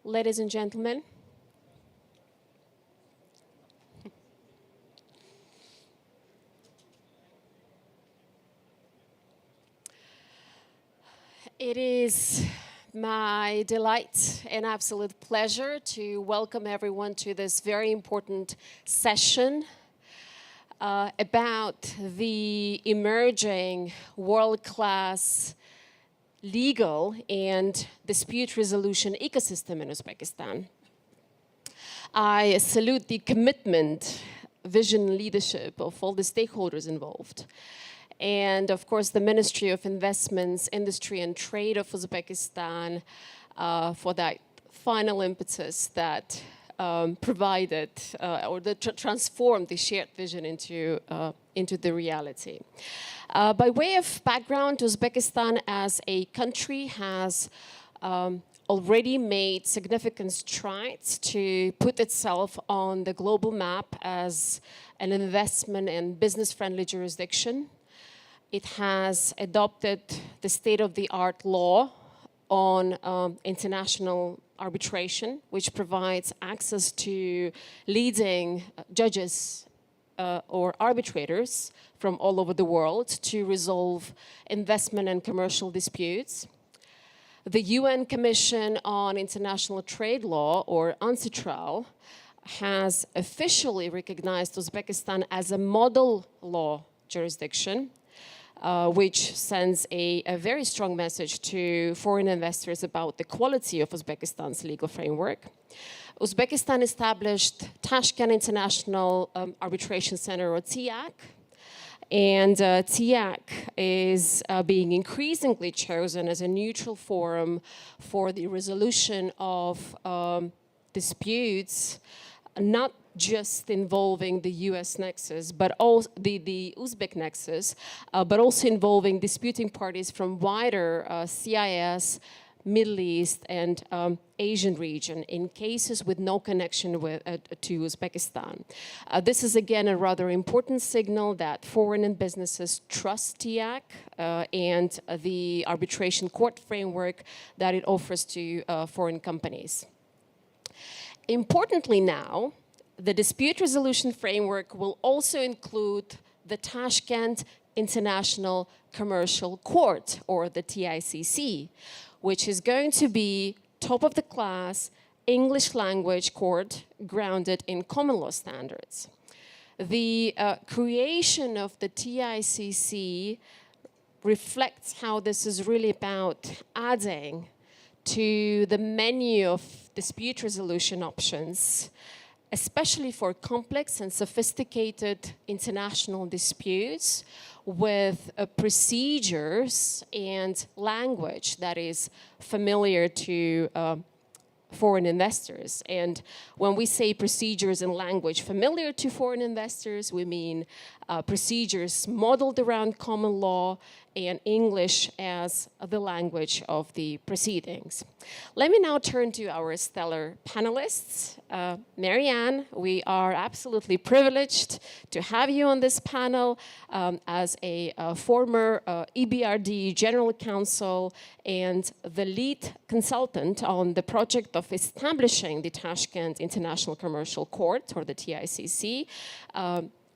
Ladies and gentlemen, it is my delight and absolute pleasure to welcome everyone to this very important session about the emerging world-class legal and dispute resolution ecosystem in Uzbekistan. I salute the commitment, vision, leadership of all the stakeholders involved. And of course, the Ministry of Investments, Industry and Trade of Uzbekistan for that final impetus that provided or that transformed the shared vision into the reality. By way of background, Uzbekistan as a country has already made significant strides to put itself on the global map as an investment and business-friendly jurisdiction. It has adopted the state-of-the-art law on international arbitration, which provides access to leading judges or arbitrators from all over the world to resolve investment and commercial disputes. The UN Commission on International Trade Law, or UNCITRAL, has officially recognized Uzbekistan as a model law jurisdiction, which sends a very strong message to foreign investors about the quality of Uzbekistan's legal framework. Uzbekistan established Tashkent International Arbitration Center, or TIAC, and TIAC is being increasingly chosen as a neutral forum for the resolution of disputes, not just involving the US nexus, but also the Uzbek nexus, but also involving disputing parties from wider CIS, Middle East, and Asian region in cases with no connection to Uzbekistan. This is again a rather important signal that foreign businesses trust TIAC and the arbitration court framework that it offers to foreign companies. Importantly now, the dispute resolution framework will also include the Tashkent International Commercial Court, or the TICC, which is going to be top-of-the-class English language court grounded in common law standards. The creation of the TICC reflects how this is really about adding to the menu of dispute resolution options, especially for complex and sophisticated international disputes with procedures and language that is familiar to foreign investors. And when we say procedures and language familiar to foreign investors, we mean procedures modeled around common law and English as the language of the proceedings. Let me now turn to our stellar panelists. Marianne, we are absolutely privileged to have you on this panel as a former EBRD General Counsel and the lead consultant on the project of establishing the Tashkent International Commercial Court, or the TICC.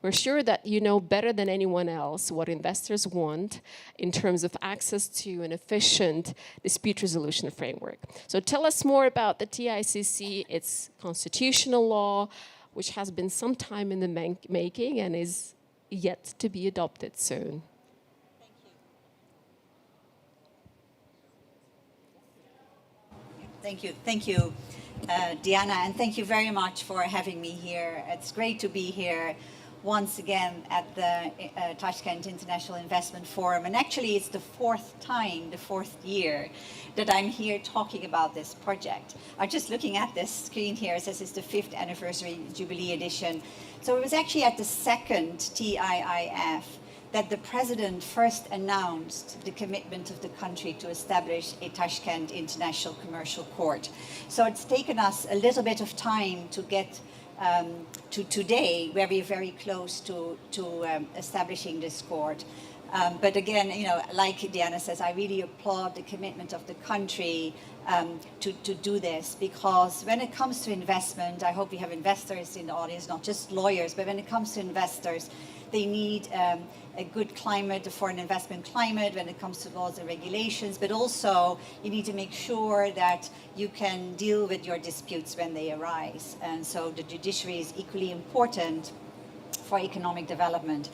We're sure that you know better than anyone else what investors want in terms of access to an efficient dispute resolution framework. So tell us more about the TICC, its constitutional law, which has been some time in the making and is yet to be adopted soon. Thank you, Diana, and thank you very much for having me here. It's great to be here once again at the Tashkent International Investment Forum. And actually, it's the fourth year that I'm here talking about this project. I'm just looking at this screen here. It says it's the 5th anniversary Jubilee edition. So it was actually at the second TIIF that the president first announced the commitment of the country to establish a Tashkent International Commercial Court. So it's taken us a little bit of time to get to today, where we're very close to establishing this court. But again, like Diana says, I really applaud the commitment of the country to do this, because when it comes to investment, I hope we have investors in the audience, not just lawyers, but when it comes to investors, they need a good climate, a foreign investment climate when it comes to laws and regulations, but also you need to make sure that you can deal with your disputes when they arise. And so the judiciary is equally important for economic development.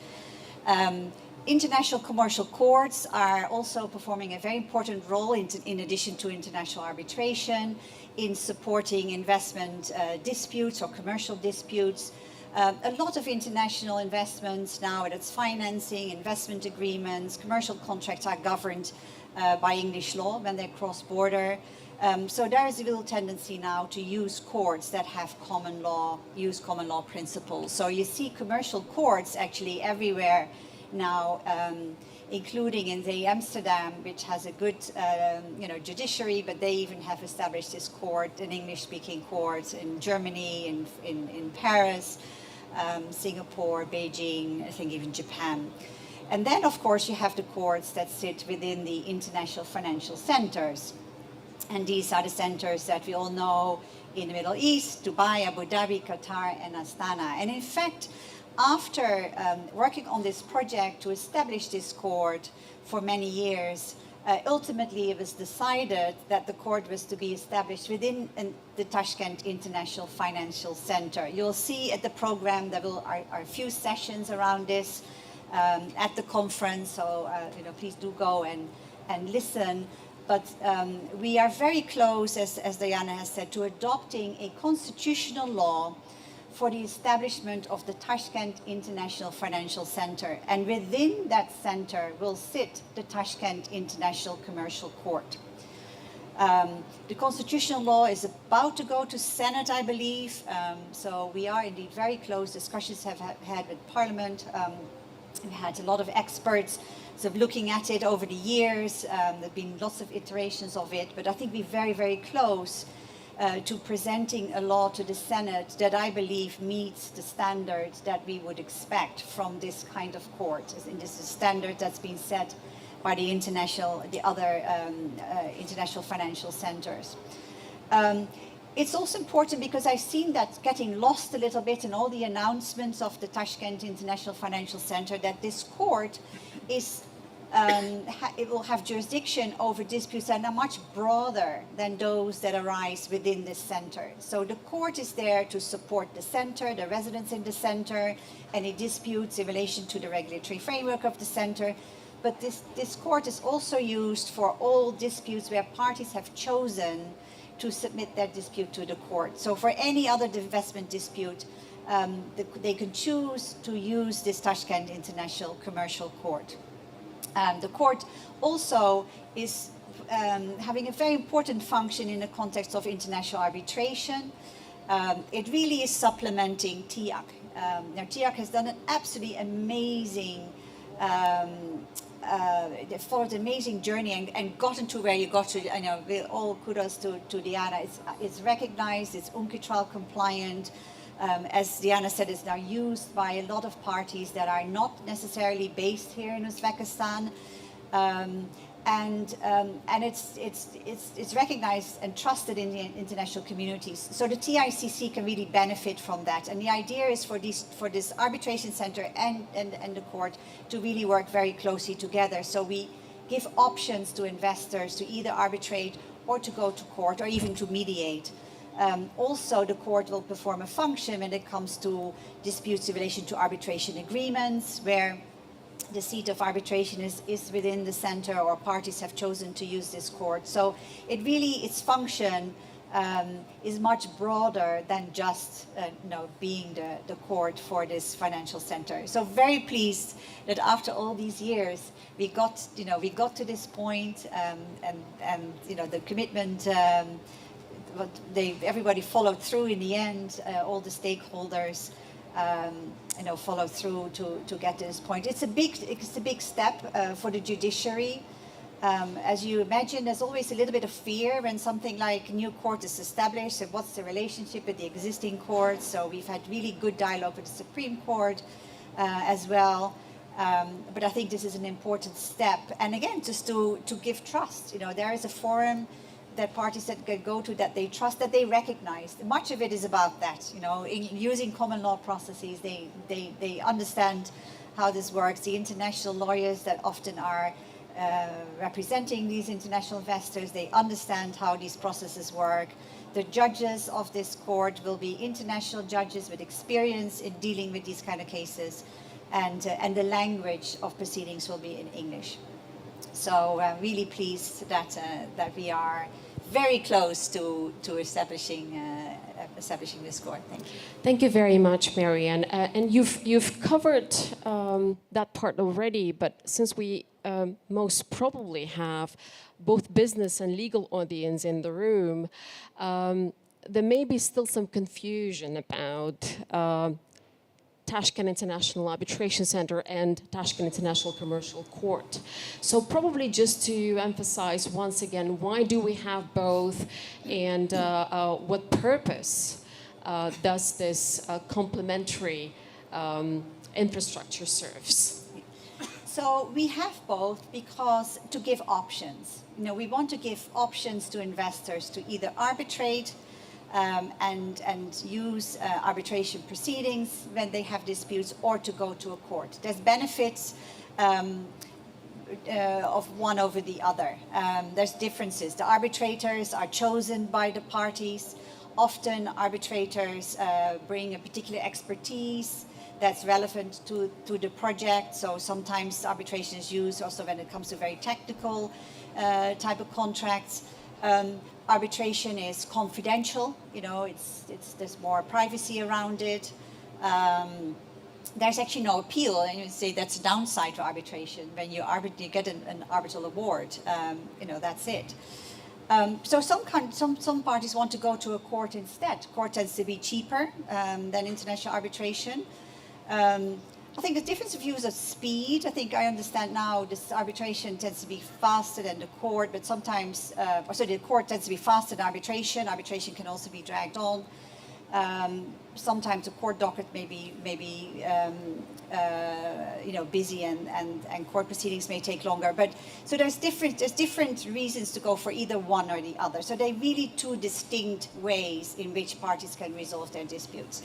International commercial courts are also performing a very important role in addition to international arbitration in supporting investment disputes or commercial disputes. A lot of international investments now, whether it's financing, investment agreements, commercial contracts, are governed by English law when they cross border. So there is a real tendency now to use courts that have common law principles. So you see commercial courts actually everywhere now, including in the Amsterdam, which has a good judiciary, but they even have established this court, an English-speaking court, in Germany, in Paris, Singapore, Beijing, I think even Japan. And then, of course, you have the courts that sit within the international financial centers. And these are the centers that we all know in the Middle East: Dubai, Abu Dhabi, Qatar, and Astana. And in fact, after working on this project to establish this court for many years, ultimately it was decided that the court was to be established within the Tashkent International Financial Center. You'll see at the program there are a few sessions around this at the conference, so please do go and listen. But we are very close, as Diana has said, to adopting a constitutional law for the establishment of the Tashkent International Financial Center. And within that center will sit the Tashkent International Commercial Court. The constitutional law is about to go to Senate, I believe. So we are indeed very close. Discussions have had with Parliament. We've had a lot of experts sort of looking at it over the years. There have been lots of iterations of it, but I think we're very, very close to presenting a law to the Senate that I believe meets the standards that we would expect from this kind of court. And this is a standard that's been set by the other international financial centers. It's also important because I've seen that getting lost a little bit in all the announcements of the Tashkent International Financial Center, that this court is it will have jurisdiction over disputes that are much broader than those that arise within this center. So the court is there to support the center, the residents in the center, any disputes in relation to the regulatory framework of the center. But this court is also used for all disputes where parties have chosen to submit their dispute to the court. So for any other investment dispute, they can choose to use this Tashkent International Commercial Court. The court also is having a very important function in the context of international arbitration. It really is supplementing TIAC. Now, TIAC has done an absolutely amazing, they followed an amazing journey and gotten to where you got to. I know, all kudos to Diana. It's recognized, it's UNCITRAL compliant. As Diana said, it's now used by a lot of parties that are not necessarily based here in Uzbekistan, and it's recognized and trusted in the international communities. So the TICC can really benefit from that. And the idea is for this arbitration center and the court to really work very closely together. So we give options to investors to either arbitrate or to go to court or even to mediate. Also, the court will perform a function when it comes to disputes in relation to arbitration agreements, where the seat of arbitration is within the center or parties have chosen to use this court. So its function is much broader than just being the court for this financial center. So very pleased that after all these years we got to this point, and the commitment. Everybody followed through in the end. All the stakeholders, followed through to get to this point. It's a big step for the judiciary. As you imagine, there's always a little bit of fear when something like a new court is established. So what's the relationship with the existing courts? So we've had really good dialogue with the Supreme Court as well. But I think this is an important step. And again, just to give trust. There is a forum that parties that go to that they trust, that they recognize. Much of it is about that. In using common law processes, they understand how this works. The international lawyers that often are representing these international investors, they understand how these processes work. The judges of this court will be international judges with experience in dealing with these kind of cases, and the language of proceedings will be in English. So I'm really pleased that we are very close to establishing this court. Thank you. Thank you very much, Marianne. And you've covered that part already, but since we most probably have both business and legal audience in the room, there may be still some confusion about Tashkent International Arbitration Center and Tashkent International Commercial Court. So probably just to emphasize once again, why do we have both, and what purpose does this complementary infrastructure serves? So we have both because to give options. We want to give options to investors to either arbitrate and use arbitration proceedings when they have disputes, or to go to a court. There's benefits of one over the other. There's differences. The arbitrators are chosen by the parties. Often arbitrators bring a particular expertise that's relevant to the project. So sometimes arbitration is used also when it comes to very technical type of contracts. Arbitration is confidential. There's more privacy around it. There's actually no appeal, and you say that's a downside to arbitration. When you get an arbitral award. That's it. So some parties want to go to a court instead. Court tends to be cheaper than international arbitration. I think the difference of views of speed. I think I understand now this arbitration tends to be faster than the court, but sometimes, the court tends to be faster than arbitration. Arbitration can also be dragged on. Sometimes the court docket may be busy, and court proceedings may take longer. But so there's different reasons to go for either one or the other. So they're really two distinct ways in which parties can resolve their disputes.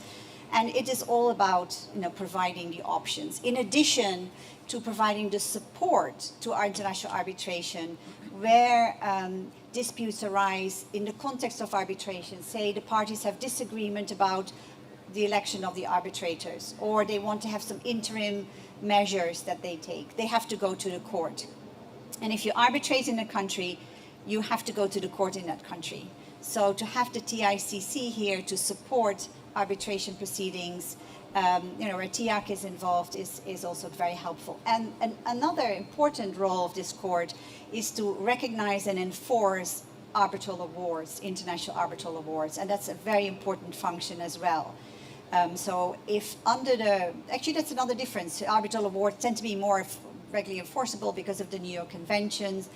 And it is all about providing the options, in addition to providing the support to our international arbitration, where disputes arise in the context of arbitration. Say the parties have disagreement about the election of the arbitrators, or they want to have some interim measures that they take. They have to go to the court. And if you arbitrate in a country, you have to go to the court in that country. So to have the TICC here to support arbitration proceedings, where TIAC is involved, is also very helpful. And another important role of this court is to recognize and enforce arbitral awards, international arbitral awards, and that's a very important function as well. So if actually that's another difference. Arbitral awards tend to be more regularly enforceable because of the New York Conventions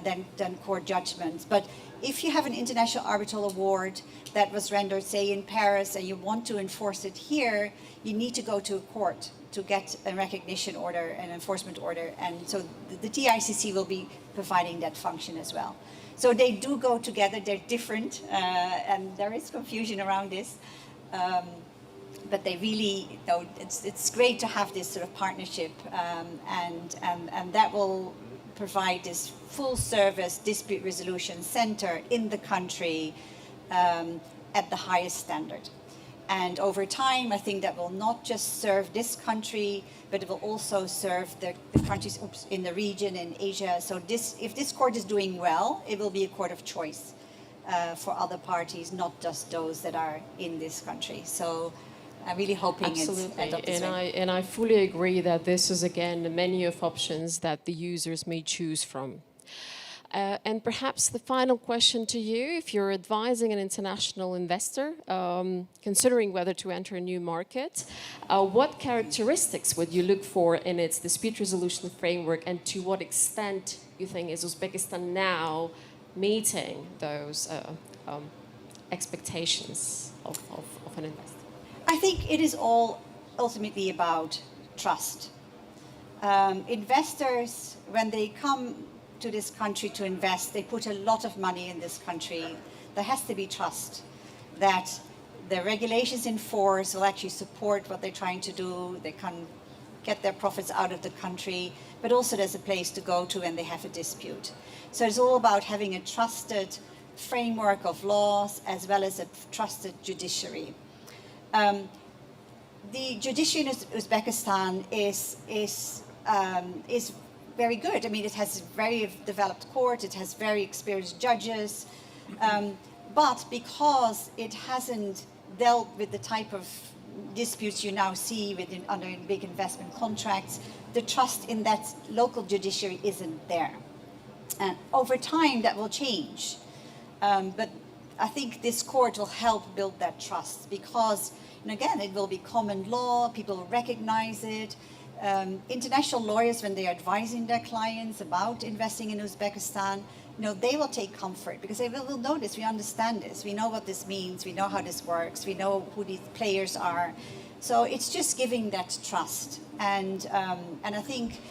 than court judgments. But if you have an international arbitral award that was rendered, say, in Paris, and you want to enforce it here, you need to go to a court to get a recognition order, an enforcement order. And so the TICC will be providing that function as well. So they do go together. They're different, and there is confusion around this. But they really, it's great to have this sort of partnership, and that will provide this full-service dispute resolution center in the country at the highest standard. And over time, I think that will not just serve this country, but it will also serve the countries in the region, in Asia. So if this court is doing well, it will be a court of choice for other parties, not just those that are in this country. So I'm really hoping it's adopted. And I fully agree that this is, again, a menu of options that the users may choose from. And perhaps the final question to you, if you're advising an international investor considering whether to enter a new market, what characteristics would you look for in its dispute resolution framework, and to what extent you think is Uzbekistan now meeting those expectations of an investor? I think it is all ultimately about trust. Investors, when they come to this country to invest, they put a lot of money in this country. There has to be trust that the regulations in force will actually support what they're trying to do. They can get their profits out of the country, but also there's a place to go to when they have a dispute. So it's all about having a trusted framework of laws as well as a trusted judiciary. The judiciary in Uzbekistan is very good. I mean, it has very developed court, it has very experienced judges, but because it hasn't dealt with the type of disputes you now see under big investment contracts, the trust in that local judiciary isn't there. And over time, that will change. But I think this court will help build that trust because, and again, it will be common law, people will recognize it. International lawyers, when they are advising their clients about investing in Uzbekistan, they will take comfort because they will know this, we understand this, we know what this means, we know how this works, we know who these players are. So it's just giving that trust. And I think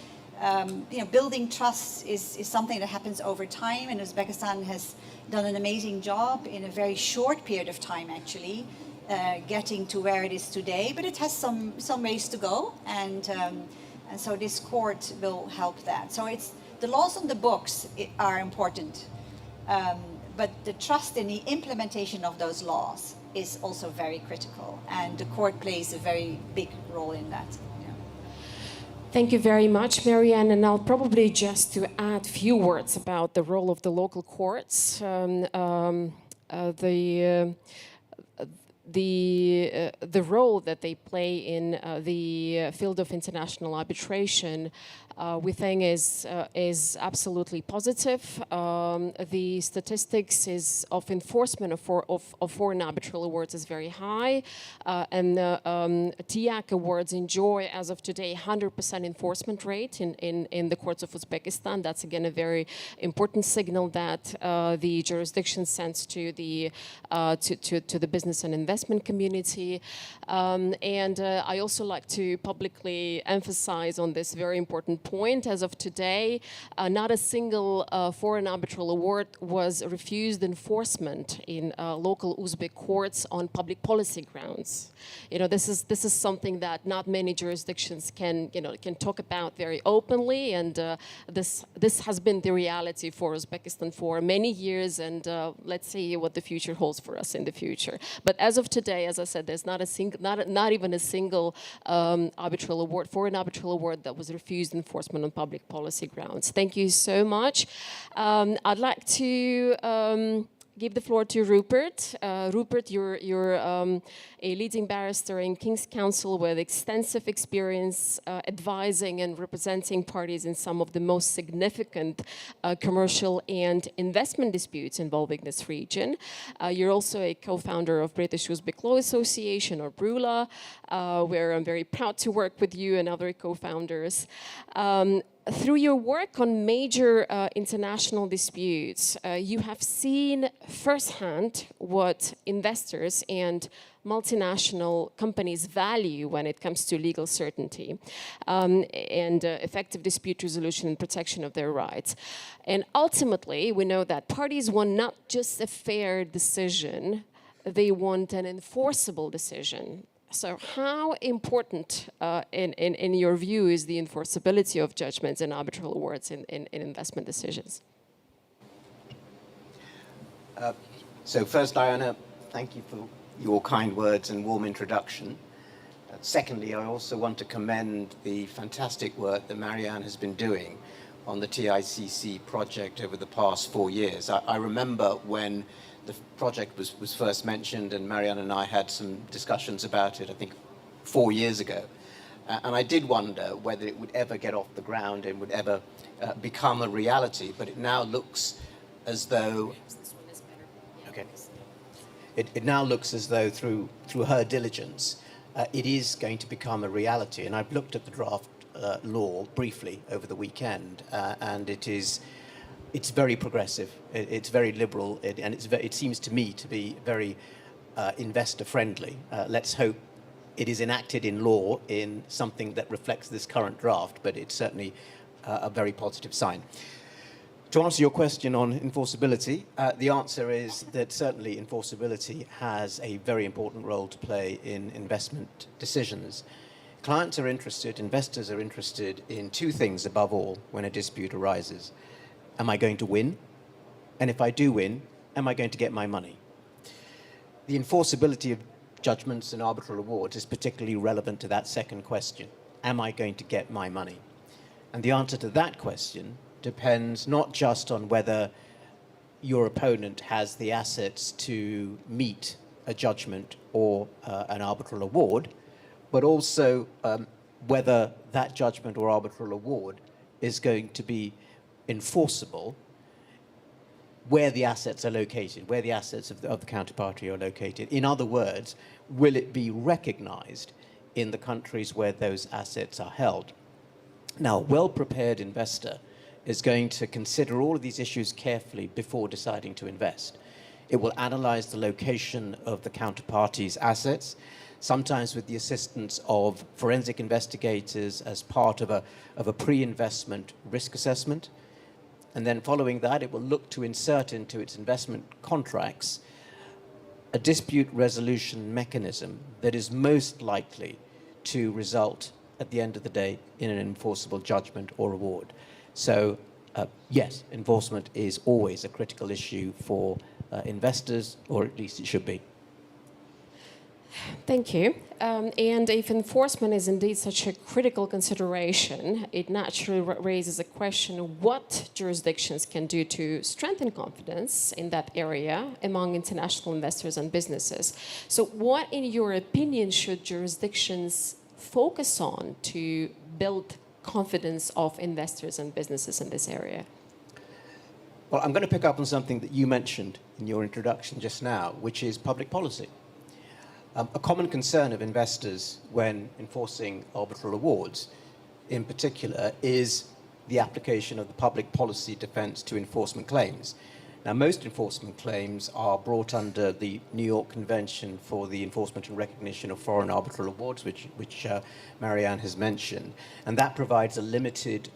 building trust is something that happens over time, and Uzbekistan has done an amazing job in a very short period of time, actually, getting to where it is today. But it has some ways to go, and so this court will help that. So the laws on the books are important, but the trust in the implementation of those laws is also very critical, and the court plays a very big role in that. Thank you very much, Marianne. And I'll probably just to add a few words about the role of the local courts. The role that they play in the field of international arbitration, we think is absolutely positive. The statistics of enforcement of foreign arbitral awards is very high, and TAEx awards enjoy, as of today, 100% enforcement rate in the courts of Uzbekistan. That's again a very important signal that the jurisdiction sends to the business and investment community. And I also like to publicly emphasize on this very important point. As of today, not a single foreign arbitral award was refused enforcement in local Uzbek courts on public policy grounds. This is something that not many jurisdictions can talk about very openly, and this has been the reality for Uzbekistan for many years, and let's see what the future holds for us in the future. But as of today, as I said, there's not even a single arbitral award, foreign arbitral award that was refused enforcement on public policy grounds. Thank you so much. I'd like to give the floor to Rupert. Rupert, you're a leading barrister in King's Counsel with extensive experience advising and representing parties in some of the most significant commercial and investment disputes involving this region. You're also a co-founder of British Uzbek Law Association, or BRULA, where I'm very proud to work with you and other co-founders. Through your work on major international disputes, you have seen firsthand what investors and multinational companies value when it comes to legal certainty and effective dispute resolution and protection of their rights. And ultimately, we know that parties want not just a fair decision, they want an enforceable decision. So how important, in your view, is the enforceability of judgments and arbitral awards in investment decisions? So first, Diana, thank you for your kind words and warm introduction. Secondly, I also want to commend the fantastic work that Marianne has been doing on the TICC project over the past 4 years. I remember when the project was first mentioned, and Marianne and I had some discussions about it, I think 4 years ago. And I did wonder whether it would ever get off the ground and would ever become a reality, but it now looks as though... Okay. It now looks as though through her diligence, it is going to become a reality. And I've looked at the draft law briefly over the weekend, and it's very progressive, it's very liberal, and it seems to me to be very investor friendly. Let's hope it is enacted in law in something that reflects this current draft, but it's certainly a very positive sign. To answer your question on enforceability, the answer is that certainly enforceability has a very important role to play in investment decisions. Clients are interested, investors are interested in two things above all when a dispute arises. Am I going to win? And if I do win, am I going to get my money? The enforceability of judgments and arbitral awards is particularly relevant to that second question. Am I going to get my money? And the answer to that question depends not just on whether your opponent has the assets to meet a judgment or an arbitral award, but also whether that judgment or arbitral award is going to be enforceable where the assets are located, where the assets of the counterparty are located. In other words, will it be recognized in the countries where those assets are held? Now, a well-prepared investor is going to consider all of these issues carefully before deciding to invest. It will analyze the location of the counterparty's assets, sometimes with the assistance of forensic investigators as part of a pre-investment risk assessment. And then following that, it will look to insert into its investment contracts a dispute resolution mechanism that is most likely to result at the end of the day in an enforceable judgment or award. So yes, enforcement is always a critical issue for investors, or at least it should be. Thank you. And if enforcement is indeed such a critical consideration, it naturally raises a question of what jurisdictions can do to strengthen confidence in that area among international investors and businesses. So what, in your opinion, should jurisdictions focus on to build confidence of investors and businesses in this area? Well, I'm going to pick up on something that you mentioned in your introduction just now, which is public policy. A common concern of investors when enforcing arbitral awards, in particular, is the application of the public policy defense to enforcement claims. Now, most enforcement claims are brought under the New York Convention for the Enforcement and Recognition of Foreign Arbitral Awards, which Marianne has mentioned, and that provides a limited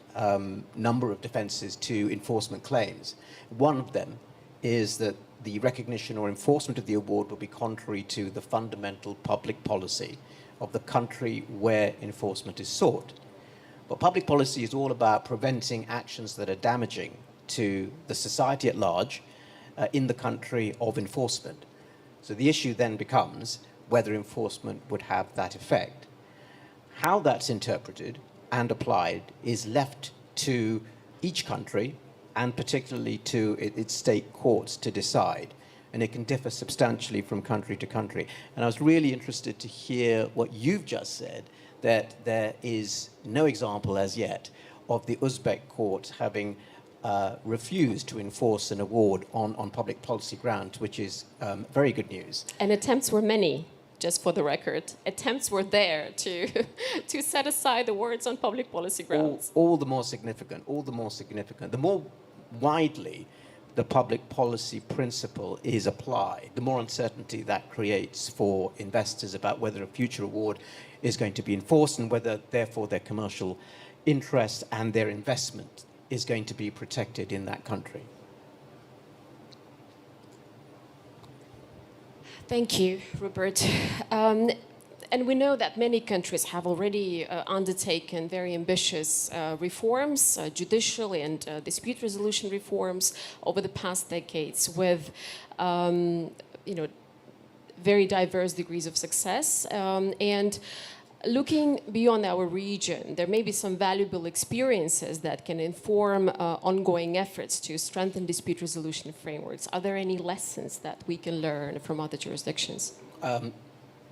number of defenses to enforcement claims. One of them is that the recognition or enforcement of the award will be contrary to the fundamental public policy of the country where enforcement is sought. But public policy is all about preventing actions that are damaging to the society at large in the country of enforcement. So the issue then becomes whether enforcement would have that effect. How that's interpreted and applied is left to each country, and particularly to its state courts, to decide. And it can differ substantially from country to country. And I was really interested to hear what you've just said, that there is no example as yet of the Uzbek court having refused to enforce an award on public policy grounds, which is very good news. And attempts were many, just for the record. Attempts were there to set aside the words on public policy grounds. All the more significant, all the more significant. The more widely the public policy principle is applied, the more uncertainty that creates for investors about whether a future award is going to be enforced and whether, therefore, their commercial interest and their investment is going to be protected in that country. Thank you, Rupert. And we know that many countries have already undertaken very ambitious reforms, judicial and dispute resolution reforms over the past decades with, very diverse degrees of success. And looking beyond our region, there may be some valuable experiences that can inform ongoing efforts to strengthen dispute resolution frameworks. Are there any lessons that we can learn from other jurisdictions?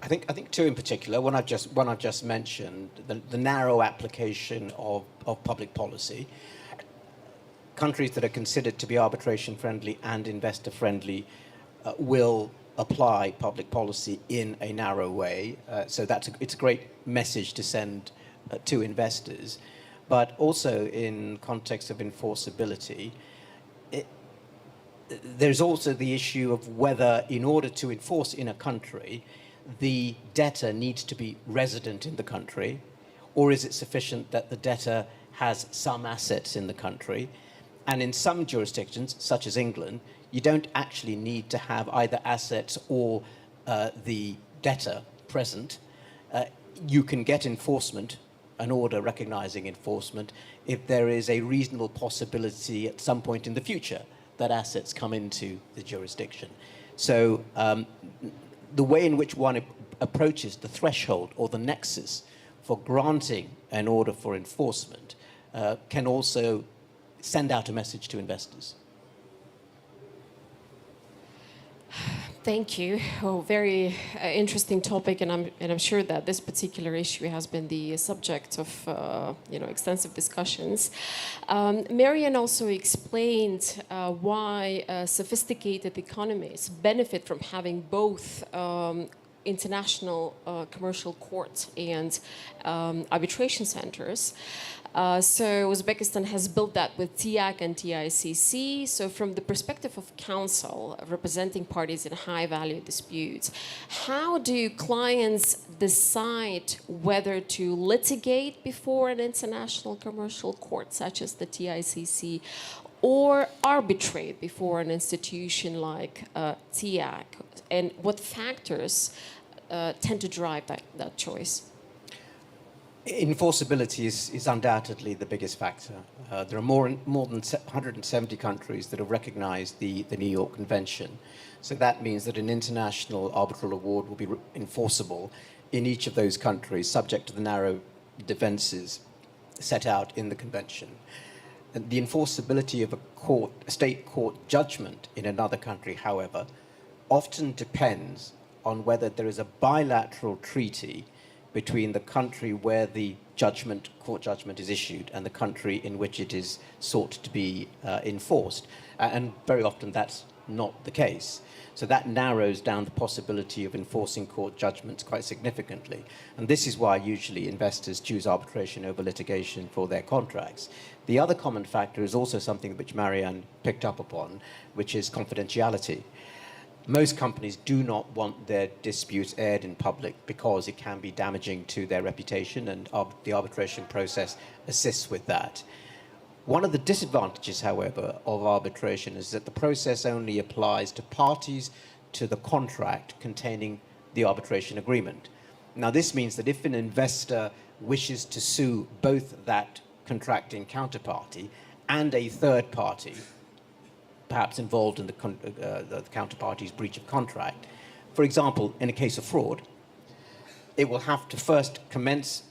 I think two in particular. One I've just mentioned, the narrow application of public policy. Countries that are considered to be arbitration friendly and investor friendly will apply public policy in a narrow way. So it's a great message to send to investors. But also in context of enforceability, there's also the issue of whether, in order to enforce in a country, the debtor needs to be resident in the country, or is it sufficient that the debtor has some assets in the country? And in some jurisdictions, such as England, you don't actually need to have either assets or the debtor present. You can get enforcement, an order recognizing enforcement, if there is a reasonable possibility at some point in the future that assets come into the jurisdiction. So the way in which one approaches the threshold or the nexus for granting an order for enforcement can also send out a message to investors. Thank you. Oh, very interesting topic, and I'm sure that this particular issue has been the subject of extensive discussions. Marianne also explained why sophisticated economies benefit from having both international commercial courts and arbitration centers. So Uzbekistan has built that with TIAC and TICC. So from the perspective of counsel representing parties in high-value disputes, how do clients decide whether to litigate before an international commercial court such as the TICC or arbitrate before an institution like TIAC? And what factors tend to drive that choice? Enforceability is undoubtedly the biggest factor. There are more than 170 countries that have recognized the New York Convention. So that means that an international arbitral award will be enforceable in each of those countries, subject to the narrow defenses set out in the convention. And the enforceability of a state court judgment in another country, however, often depends on whether there is a bilateral treaty between the country where the court judgment is issued and the country in which it is sought to be enforced. And very often that's not the case. So that narrows down the possibility of enforcing court judgments quite significantly. And this is why usually investors choose arbitration over litigation for their contracts. The other common factor is also something which Marianne picked up upon, which is confidentiality. Most companies do not want their disputes aired in public because it can be damaging to their reputation, and the arbitration process assists with that. One of the disadvantages, however, of arbitration is that the process only applies to parties to the contract containing the arbitration agreement. Now, this means that if an investor wishes to sue both that contracting counterparty and a third party, perhaps involved in the counterparty's breach of contract. For example, in a case of fraud, it will have to first commence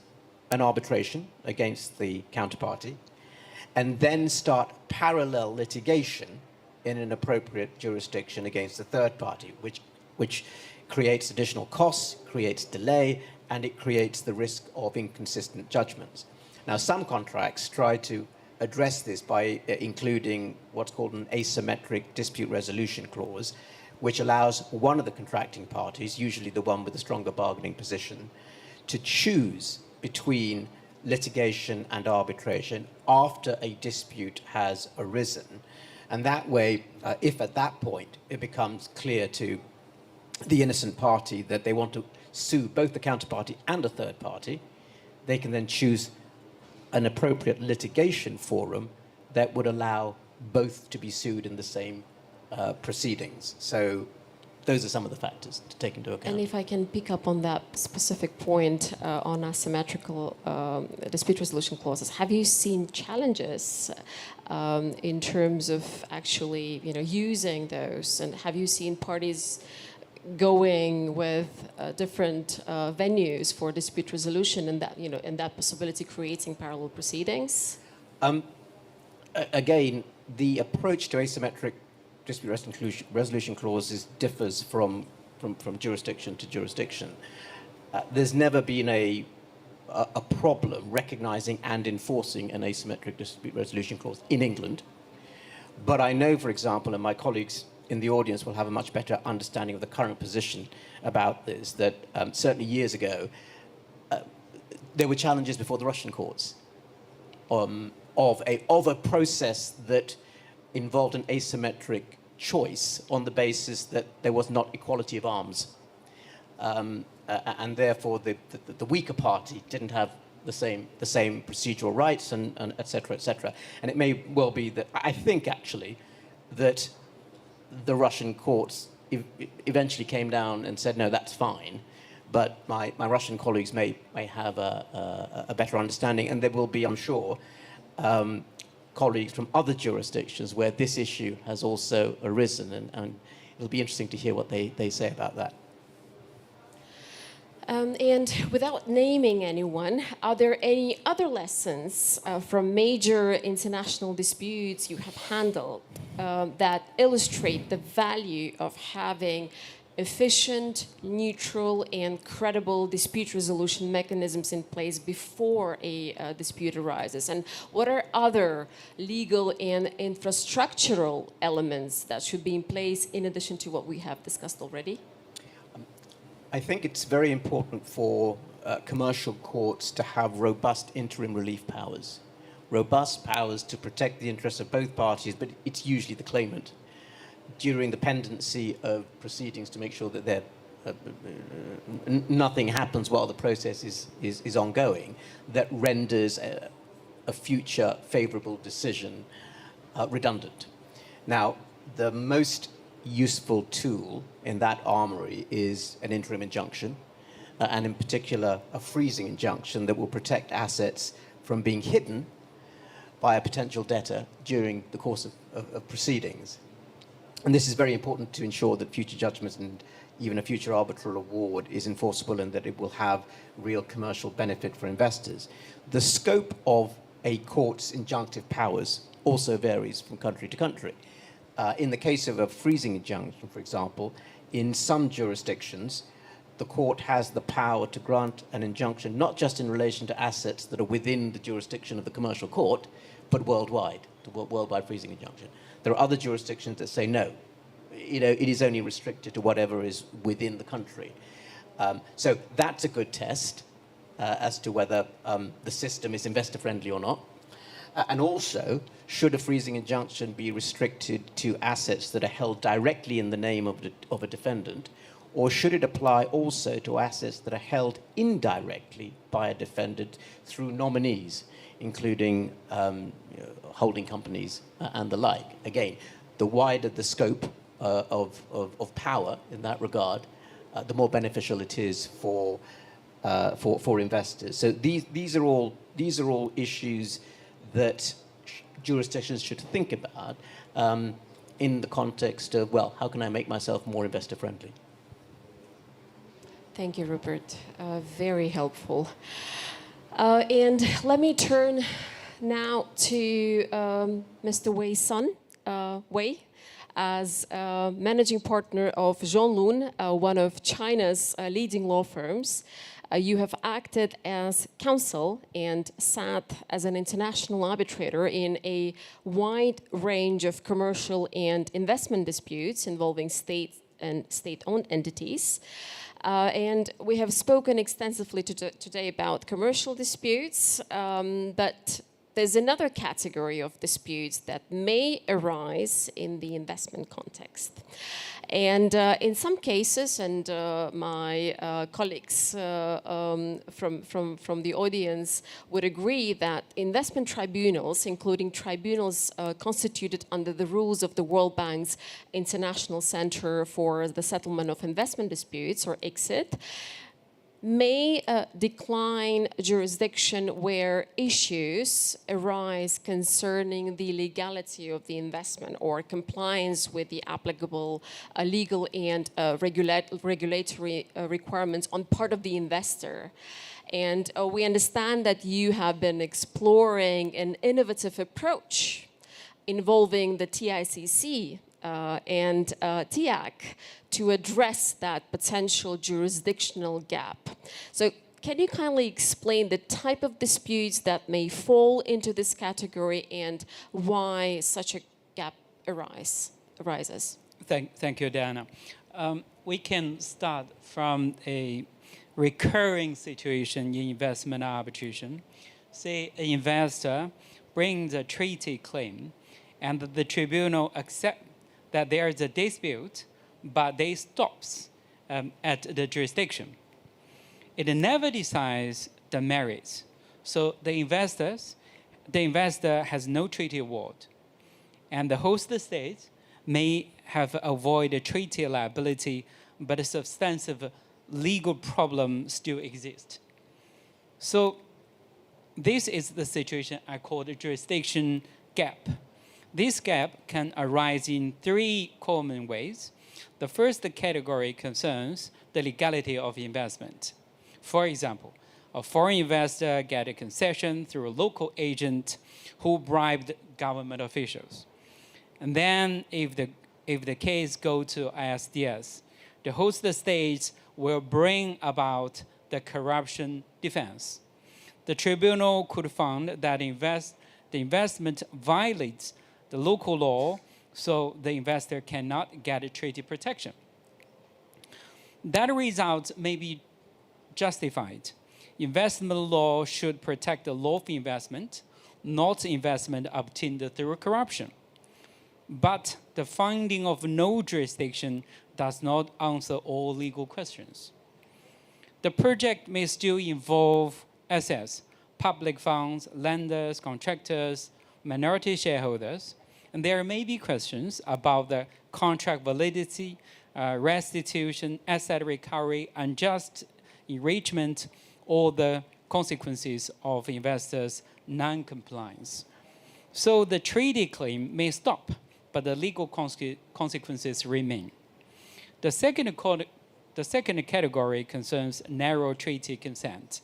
an arbitration against the counterparty and then start parallel litigation in an appropriate jurisdiction against the third party, which creates additional costs, creates delay, and it creates the risk of inconsistent judgments. Now, some contracts try to address this by including what's called an asymmetric dispute resolution clause, which allows one of the contracting parties, usually the one with the stronger bargaining position, to choose between litigation and arbitration after a dispute has arisen. And that way, if at that point it becomes clear to the innocent party that they want to sue both the counterparty and a third party, they can then choose an appropriate litigation forum that would allow both to be sued in the same proceedings. So those are some of the factors to take into account. And if I can pick up on that specific point on asymmetrical dispute resolution clauses, have you seen challenges in terms of actually using those? And have you seen parties going with different venues for dispute resolution, and that and that possibility creating parallel proceedings? Again, the approach to asymmetric dispute resolution clauses differs from jurisdiction to jurisdiction. There's never been a problem recognizing and enforcing an asymmetric dispute resolution clause in England. But I know, for example, and my colleagues in the audience will have a much better understanding of the current position about this, that certainly years ago, there were challenges before the Russian courts of a process that involved an asymmetric choice on the basis that there was not equality of arms. and therefore the weaker party didn't have the same procedural rights and et cetera, et cetera. And it may well be that, I think actually, that the Russian courts eventually came down and said, no, that's fine. But my Russian colleagues may have a better understanding, and there will be, I'm sure, colleagues from other jurisdictions where this issue has also arisen, and it'll be interesting to hear what they say about that. And without naming anyone, are there any other lessons from major international disputes you have handled that illustrate the value of having efficient, neutral, and credible dispute resolution mechanisms in place before a dispute arises? And what are other legal and infrastructural elements that should be in place in addition to what we have discussed already? I think it's very important for commercial courts to have robust interim relief powers. Robust powers to protect the interests of both parties, but it's usually the claimant, during the pendency of proceedings, to make sure that nothing happens while the process is ongoing that renders a future favorable decision redundant. Now, the most useful tool in that armory is an interim injunction, and in particular a freezing injunction that will protect assets from being hidden by a potential debtor during the course of proceedings. And this is very important to ensure that future judgments and even a future arbitral award is enforceable and that it will have real commercial benefit for investors. The scope of a court's injunctive powers also varies from country to country. In the case of a freezing injunction, for example, in some jurisdictions, the court has the power to grant an injunction not just in relation to assets that are within the jurisdiction of the commercial court, but worldwide, the worldwide freezing injunction. There are other jurisdictions that say no, it is only restricted to whatever is within the country. So that's a good test as to whether the system is investor-friendly or not. And also, should a freezing injunction be restricted to assets that are held directly in the name of a defendant, or should it apply also to assets that are held indirectly by a defendant through nominees, including holding companies and the like? Again, the wider the scope of power in that regard, the more beneficial it is for investors. So these are all issues that jurisdictions should think about in the context of, well, how can I make myself more investor-friendly? Thank you, Rupert. Very helpful. And let me turn now to Mr. Wei's son, Wei, as managing partner of Zhonglun, one of China's leading law firms. You have acted as counsel and sat as an international arbitrator in a wide range of commercial and investment disputes involving state and state-owned entities. And we have spoken extensively today about commercial disputes, but there's another category of disputes that may arise in the investment context. And in some cases, and my colleagues from the audience would agree that investment tribunals, including tribunals constituted under the rules of the World Bank's International Center for the Settlement of Investment Disputes, or ICSID, may decline jurisdiction where issues arise concerning the legality of the investment or compliance with the applicable legal and regulatory requirements on part of the investor. And we understand that you have been exploring an innovative approach involving the TICC and TIAC to address that potential jurisdictional gap. So can you kindly explain the type of disputes that may fall into this category and why such a gap arises? Thank you, Diana. We can start from a recurring situation in investment arbitration. Say an investor brings a treaty claim and the tribunal accepts that there is a dispute, but they stops at the jurisdiction. It never decides the merits. So the investor has no treaty award, and the host state may have avoided treaty liability, but a substantive legal problem still exists. So this is the situation I call the jurisdiction gap. This gap can arise in three common ways. The first category concerns the legality of investment. For example, a foreign investor gets a concession through a local agent who bribed government officials. And then if the case goes to ISDS, the host state will bring about the corruption defense. The tribunal could find that the investment violates the local law, so the investor cannot get a treaty protection. That result may be justified. Investment law should protect the lawful investment, not investment obtained through corruption. But the finding of no jurisdiction does not answer all legal questions. The project may still involve assets, public funds, lenders, contractors, minority shareholders, and there may be questions about the contract validity, restitution, asset recovery, unjust enrichment, or the consequences of investors' non-compliance. So the treaty claim may stop, but the legal consequences remain. The second category concerns narrow treaty consent.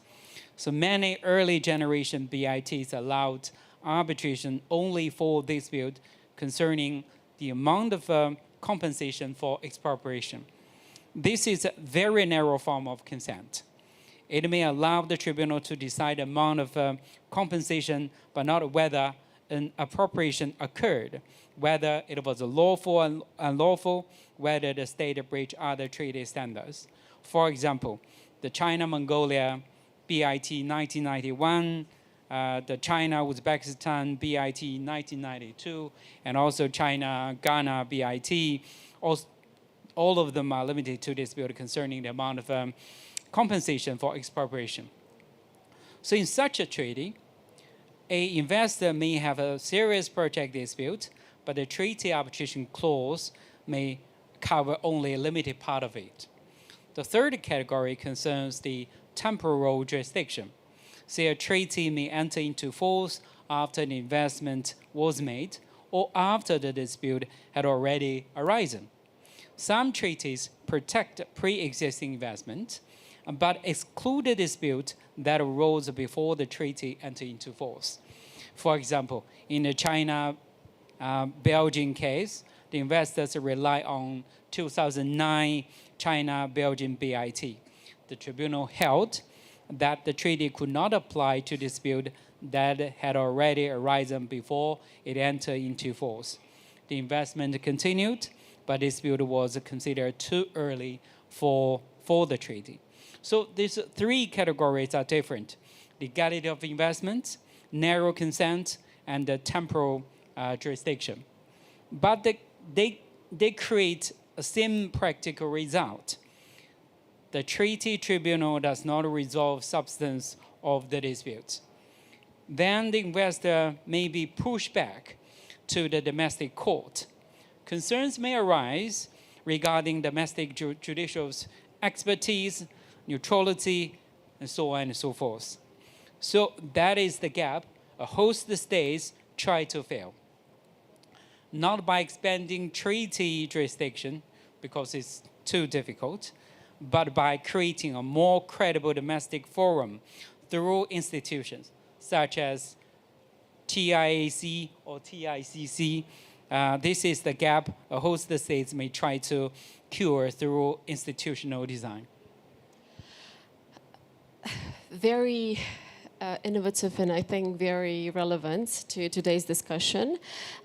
So many early generation BITs allowed arbitration only for dispute concerning the amount of compensation for expropriation. This is a very narrow form of consent. It may allow the tribunal to decide the amount of compensation, but not whether an appropriation occurred, whether it was lawful and unlawful, whether the state breached other treaty standards. For example, the China-Mongolia BIT 1991, the China-Uzbekistan BIT 1992, and also China-Ghana BIT. All of them are limited to dispute concerning the amount of compensation for expropriation. So in such a treaty, an investor may have a serious project dispute, but the treaty arbitration clause may cover only a limited part of it. The third category concerns the temporal jurisdiction. Say a treaty may enter into force after an investment was made or after the dispute had already arisen. Some treaties protect pre-existing investment, but exclude the dispute that arose before the treaty entered into force. For example, in the China-Belgian case, the investors rely on 2009 China-Belgian BIT. The tribunal held that the treaty could not apply to dispute that had already arisen before it entered into force. The investment continued, but dispute was considered too early for the treaty. So these three categories are different: legality of investment, narrow consent, and the temporal jurisdiction. But they create a same practical result. The treaty tribunal does not resolve substance of the dispute. Then the investor may be pushed back to the domestic court. Concerns may arise regarding domestic judicial's expertise, neutrality, and so on and so forth. So that is the gap a host states try to fill. Not by expanding treaty jurisdiction, because it's too difficult, but by creating a more credible domestic forum through institutions such as TIAC or TICC. This is the gap a host states may try to cure through institutional design. Very innovative and I think very relevant to today's discussion.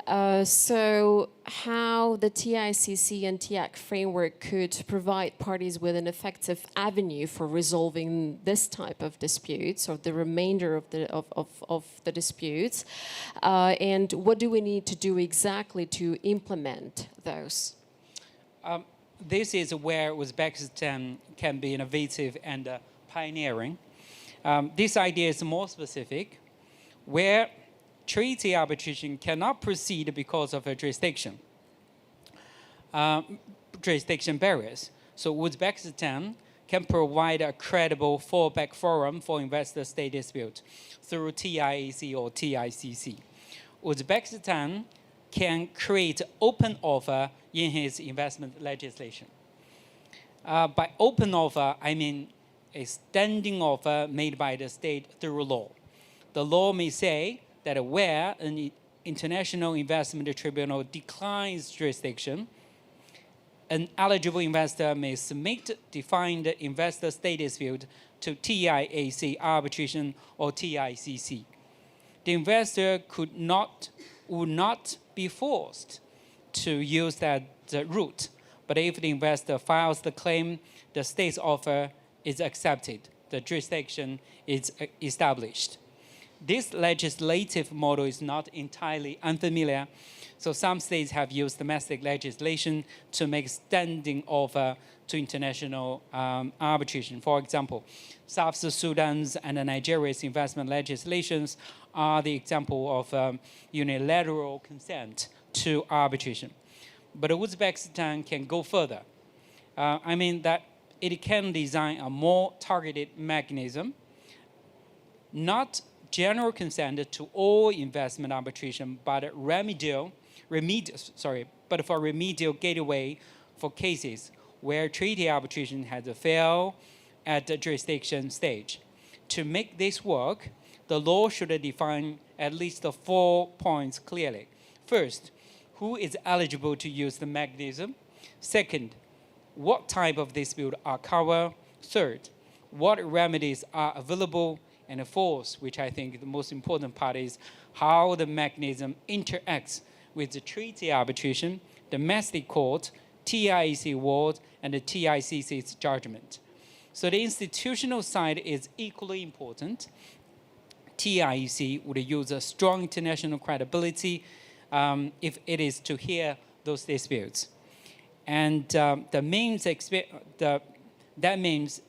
So how the TICC and TIAC framework could provide parties with an effective avenue for resolving this type of disputes or the remainder of the disputes, and what do we need to do exactly to implement those? this is where Uzbekistan can be innovative and pioneering. This idea is more specific, where treaty arbitration cannot proceed because of a jurisdiction barriers. So Uzbekistan can provide a credible fallback forum for investor-state dispute through TIAC or TICC. Uzbekistan can create open offer in his investment legislation. By open offer, I mean a standing offer made by the state through law. The law may say that where an international investment tribunal declines jurisdiction, an eligible investor may submit defined investor-state dispute to TIAC arbitration or TICC. The investor would not be forced to use that route, but if the investor files the claim, the state's offer is accepted, the jurisdiction is established. This legislative model is not entirely unfamiliar. So some states have used domestic legislation to make standing offer to international arbitration. For example, South Sudan's and Nigeria's investment legislations are the example of unilateral consent to arbitration. But Uzbekistan can go further. I mean that it can design a more targeted mechanism, not general consent to all investment arbitration, but for remedial gateway for cases where treaty arbitration has failed at the jurisdiction stage. To make this work, the law should define at least 4 points clearly. First, who is eligible to use the mechanism? Second, what type of dispute are covered? Third, what remedies are available? And fourth, which I think the most important part, is how the mechanism interacts with the treaty arbitration, domestic court, TIEC award, and the TICC's judgment. So the institutional side is equally important. TIEC would use a strong international credibility if it is to hear those disputes. And that means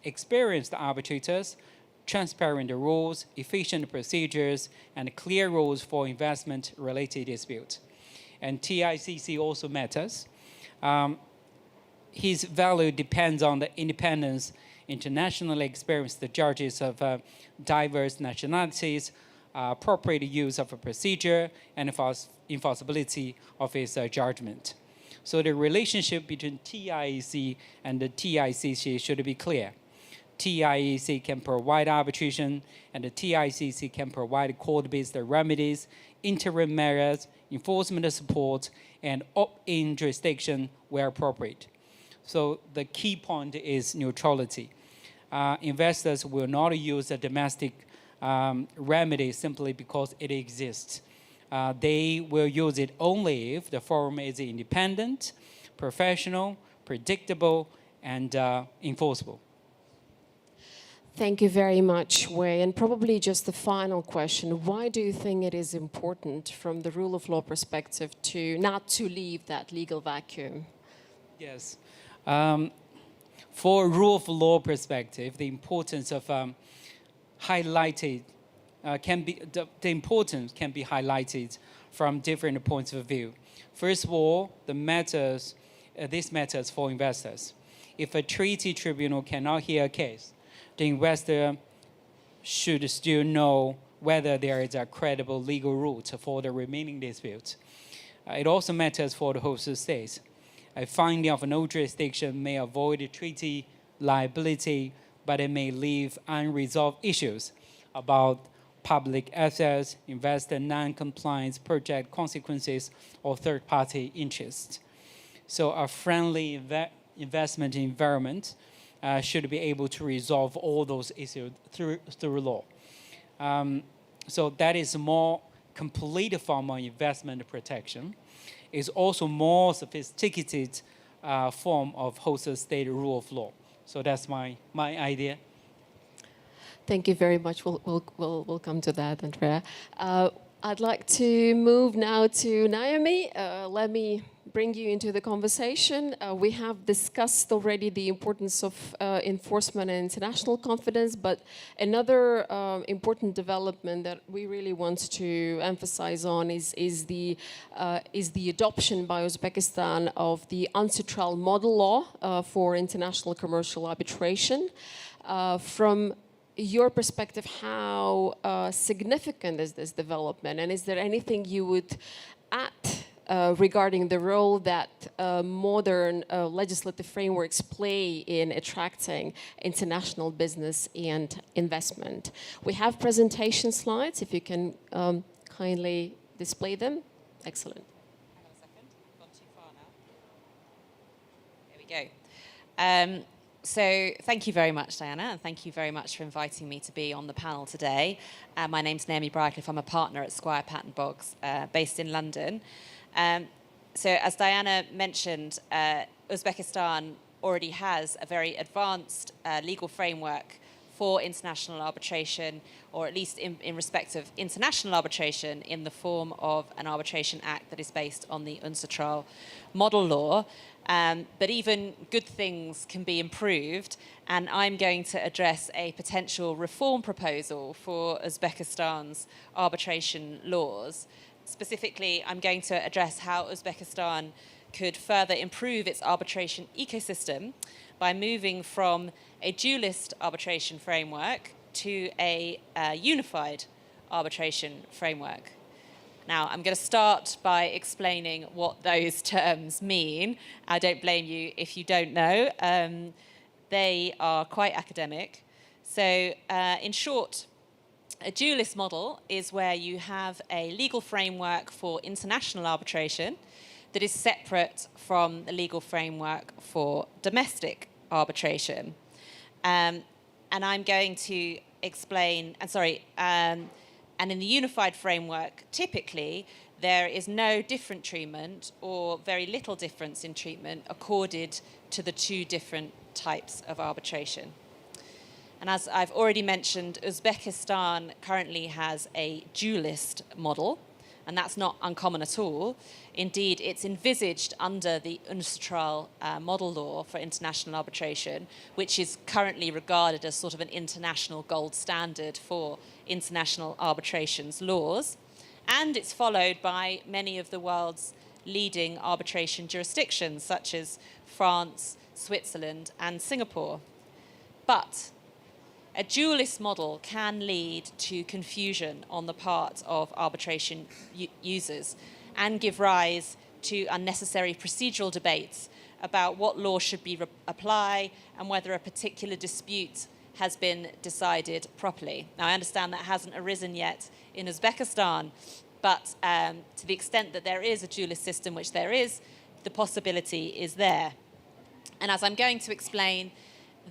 experienced arbitrators, transparent rules, efficient procedures, and clear rules for investment-related disputes. And TICC also matters. His value depends on the independence, internationally experienced judges of diverse nationalities, appropriate use of a procedure, and enforceability of his judgment. So the relationship between TIEC and the TICC should be clear. TIEC can provide arbitration, and the TICC can provide court-based remedies, interim measures, enforcement support, and opt-in jurisdiction where appropriate. So the key point is neutrality. Investors will not use a domestic remedy simply because it exists. They will use it only if the forum is independent, professional, predictable, and enforceable. Thank you very much, Wei. And probably just the final question, why do you think it is important from the rule of law perspective to not to leave that legal vacuum? Yes. For rule of law perspective, the importance of highlighted the importance can be highlighted from different points of view. First of all, this matters for investors. If a treaty tribunal cannot hear a case, the investor should still know whether there is a credible legal route for the remaining disputes. It also matters for the host states. A finding of no jurisdiction may avoid treaty liability, but it may leave unresolved issues about public assets, investor non-compliance, project consequences, or third-party interests. So a friendly investment environment should be able to resolve all those issues through law. So that is a more complete form of investment protection. It's also more sophisticated form of host state rule of law. So that's my idea. Thank you very much. We'll come to that, Andrea. I'd like to move now to Naomi. Let me bring you into the conversation. We have discussed already the importance of enforcement and international confidence, but another important development that we really want to emphasize on is the adoption by Uzbekistan of the Untitled model law for international commercial arbitration. From your perspective, how significant is this development, and is there anything you would add regarding the role that modern legislative frameworks play in attracting international business and investment? We have presentation slides, if you can kindly display them. Excellent. Hang on a second, I've gone too far now. There we go. So thank you very much, Diana, and thank you very much for inviting me to be on the panel today. My name's Naomi Brydcliffe. I'm a partner at Squire Patton Boggs, based in London. So as Diana mentioned, Uzbekistan already has a very advanced legal framework for international arbitration, or at least in respect of international arbitration, in the form of an arbitration act that is based on the UNCITRAL model law. But even good things can be improved, and I'm going to address a potential reform proposal for Uzbekistan's arbitration laws. Specifically, I'm going to address how Uzbekistan could further improve its arbitration ecosystem by moving from a dualist arbitration framework to a unified arbitration framework. Now, I'm going to start by explaining what those terms mean. I don't blame you if you don't know. They are quite academic. So, in short, a dualist model is where you have a legal framework for international arbitration that is separate from the legal framework for domestic arbitration. And I'm going to explain, and in the unified framework, typically, there is no different treatment or very little difference in treatment accorded to the two different types of arbitration. And as I've already mentioned, Uzbekistan currently has a dualist model, and that's not uncommon at all. Indeed, it's envisaged under the UNCITRAL model law for international arbitration, which is currently regarded as sort of an international gold standard for international arbitrations laws. And it's followed by many of the world's leading arbitration jurisdictions, such as France, Switzerland, and Singapore. But a dualist model can lead to confusion on the part of arbitration users and give rise to unnecessary procedural debates about what law should be applied and whether a particular dispute has been decided properly. Now, I understand that hasn't arisen yet in Uzbekistan, but to the extent that there is a dualist system, which there is, the possibility is there. And as I'm going to explain,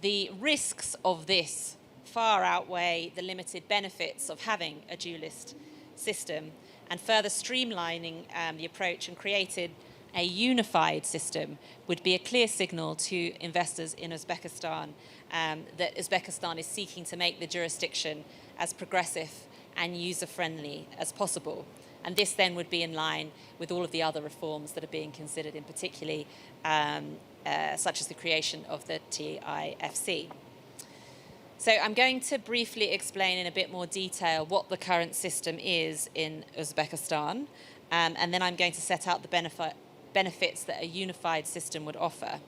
the risks of this far outweigh the limited benefits of having a dualist system, and further streamlining the approach and creating a unified system would be a clear signal to investors in Uzbekistan that Uzbekistan is seeking to make the jurisdiction as progressive and user-friendly as possible. And this then would be in line with all of the other reforms that are being considered, in particularly such as the creation of the TIFC. So I'm going to briefly explain in a bit more detail what the current system is in Uzbekistan, and then I'm going to set out the benefits that a unified system would offer.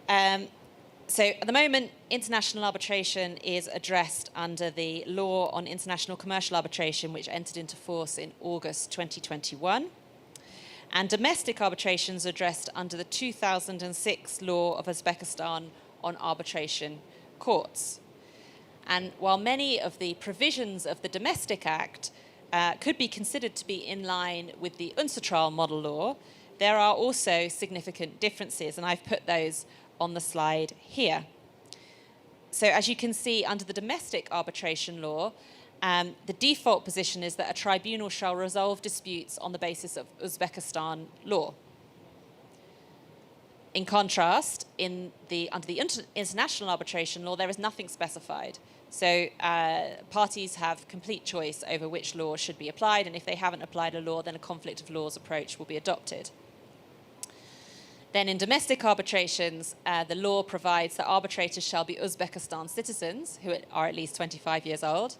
So at the moment, international arbitration is addressed under the Law on International Commercial Arbitration, which entered into force in August 2021. And domestic arbitrations are addressed under the 2006 Law of Uzbekistan on arbitration courts. And while many of the provisions of the Domestic Act could be considered to be in line with the UNCITRAL model law, there are also significant differences, and I've put those on the slide here. So as you can see, under the domestic arbitration law, the default position is that a tribunal shall resolve disputes on the basis of Uzbekistan law. In contrast, under the international arbitration law, there is nothing specified. So parties have complete choice over which law should be applied, and if they haven't applied a law, then a conflict of laws approach will be adopted. Then in domestic arbitrations, the law provides that arbitrators shall be Uzbekistan citizens who are at least 25 years old,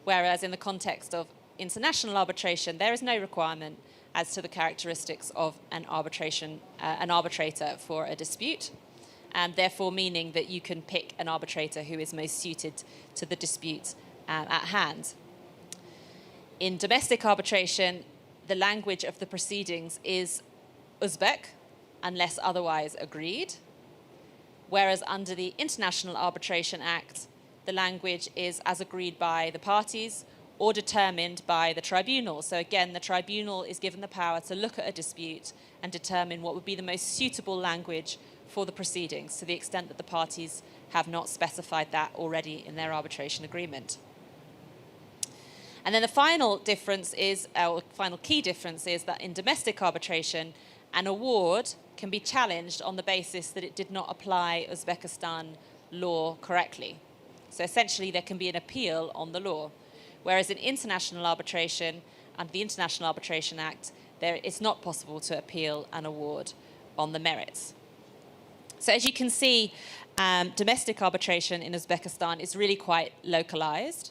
whereas in the context of international arbitration, there is no requirement as to the characteristics of an arbitrator for a dispute, and therefore meaning that you can pick an arbitrator who is most suited to the dispute at hand. In domestic arbitration, the language of the proceedings is Uzbek, unless otherwise agreed, whereas under the International Arbitration Act, the language is as agreed by the parties or determined by the tribunal. So again, the tribunal is given the power to look at a dispute and determine what would be the most suitable language for the proceedings, to the extent that the parties have not specified that already in their arbitration agreement. And then the final difference is, or final key difference is that in domestic arbitration, an award can be challenged on the basis that it did not apply Uzbekistan law correctly. So essentially there can be an appeal on the law. Whereas in international arbitration, under the International Arbitration Act, it's not possible to appeal an award on the merits. So as you can see, domestic arbitration in Uzbekistan is really quite localized,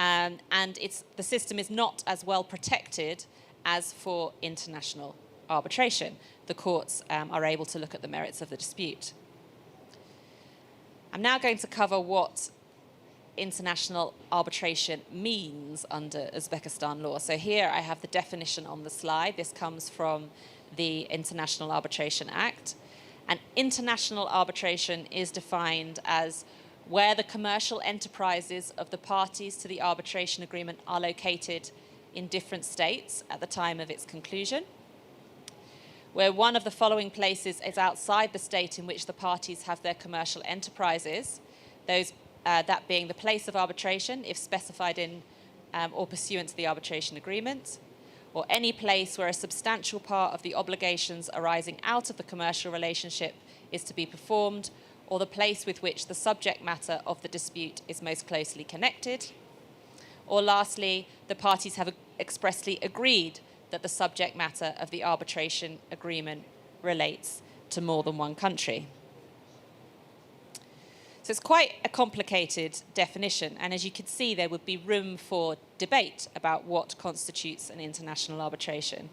and the system is not as well protected as for international arbitration. The courts are able to look at the merits of the dispute. I'm now going to cover what international arbitration means under Uzbekistan law. So here I have the definition on the slide. This comes from the International Arbitration Act. And international arbitration is defined as where the commercial enterprises of the parties to the arbitration agreement are located in different states at the time of its conclusion, where one of the following places is outside the state in which the parties have their commercial enterprises, that being the place of arbitration, if specified in or pursuant to the arbitration agreement, or any place where a substantial part of the obligations arising out of the commercial relationship is to be performed, or the place with which the subject matter of the dispute is most closely connected, or lastly, the parties have expressly agreed that the subject matter of the arbitration agreement relates to more than one country. So it's quite a complicated definition, and as you can see, there would be room for debate about what constitutes an international arbitration.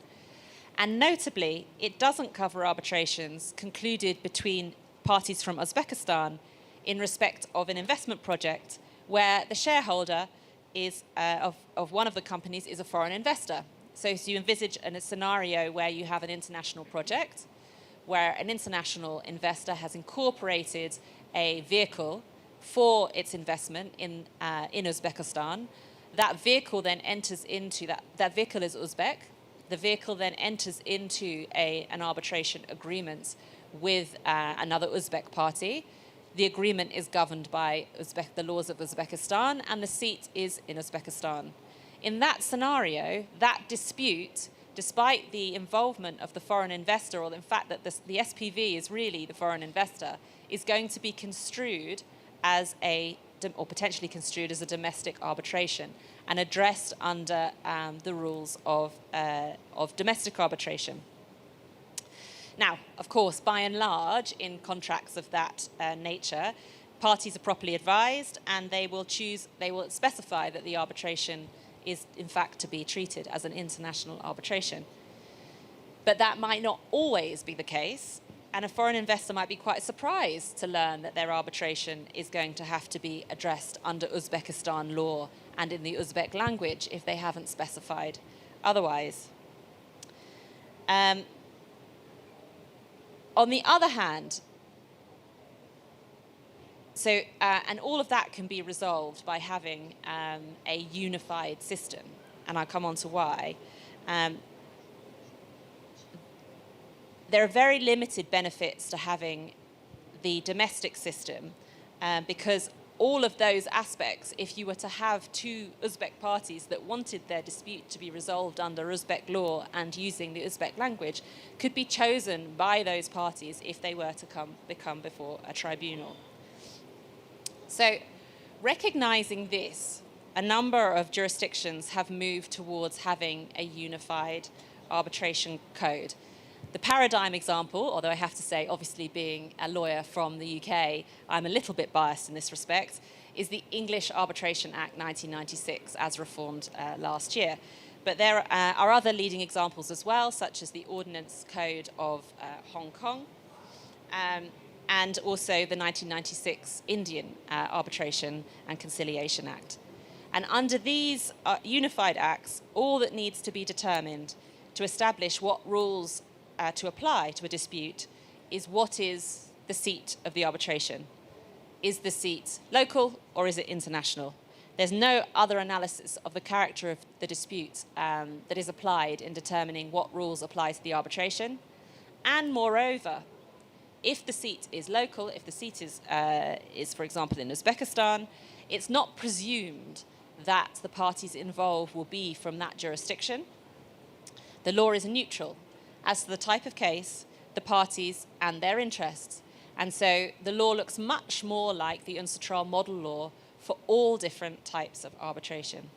And notably, it doesn't cover arbitrations concluded between parties from Uzbekistan in respect of an investment project where the shareholder is, of one of the companies is a foreign investor. So you envisage a scenario where you have an international project where an international investor has incorporated a vehicle for its investment in Uzbekistan. That vehicle then enters into, that vehicle is Uzbek. The vehicle then enters into an arbitration agreement with another Uzbek party. The agreement is governed by the laws of Uzbekistan, and the seat is in Uzbekistan. In that scenario, that dispute, despite the involvement of the foreign investor, or the fact that the SPV is really the foreign investor, is going to be construed as or potentially construed as a domestic arbitration and addressed under the rules of domestic arbitration. Now, of course, by and large, in contracts of that nature, parties are properly advised, and they will specify that the arbitration is in fact to be treated as an international arbitration. But that might not always be the case, and a foreign investor might be quite surprised to learn that their arbitration is going to have to be addressed under Uzbekistan law and in the Uzbek language if they haven't specified otherwise. On the other hand, and all of that can be resolved by having a unified system, and I'll come on to why. There are very limited benefits to having the domestic system because all of those aspects, if you were to have two Uzbek parties that wanted their dispute to be resolved under Uzbek law and using the Uzbek language, could be chosen by those parties if they were to become before a tribunal. So, recognizing this, a number of jurisdictions have moved towards having a unified arbitration code. The paradigm example, although I have to say, obviously being a lawyer from the UK, I'm a little bit biased in this respect, is the English Arbitration Act 1996 as reformed last year. But there are other leading examples as well, such as the Ordinance Code of Hong Kong, and also the 1996 Indian Arbitration and Conciliation Act. And under these unified acts, all that needs to be determined to establish what rules to apply to a dispute is what is the seat of the arbitration. Is the seat local or is it international? There's no other analysis of the character of the dispute that is applied in determining what rules apply to the arbitration. And moreover, if the seat is local, if the seat is for example, in Uzbekistan, it's not presumed that the parties involved will be from that jurisdiction. The law is neutral as to the type of case, the parties and their interests. And so the law looks much more like the UNCITRAL model law for all different types of arbitration.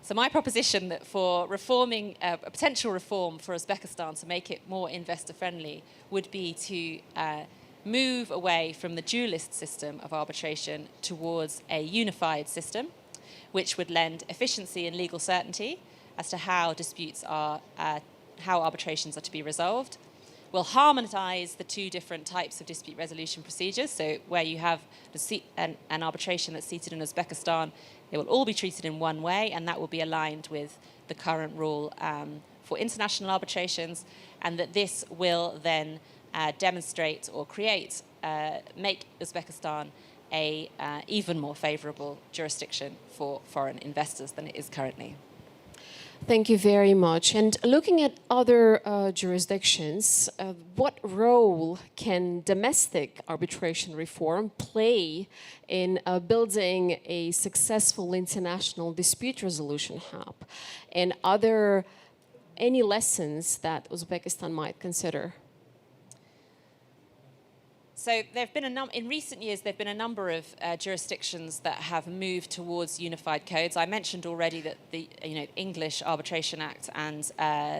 So my proposition that for reforming, a potential reform for Uzbekistan to make it more investor-friendly would be to move away from the dualist system of arbitration towards a unified system, which would lend efficiency and legal certainty as to how disputes are, how arbitrations are to be resolved. We'll harmonise the two different types of dispute resolution procedures. So where you have an arbitration that's seated in Uzbekistan, they will all be treated in one way, and that will be aligned with the current rule for international arbitrations, and that this will then demonstrate or create, make Uzbekistan a even more favourable jurisdiction for foreign investors than it is currently. Thank you very much. And looking at other jurisdictions, what role can domestic arbitration reform play in building a successful international dispute resolution hub? And any lessons that Uzbekistan might consider? So there've been in recent years, there've been a number of jurisdictions that have moved towards unified codes. I mentioned already that the English Arbitration Act and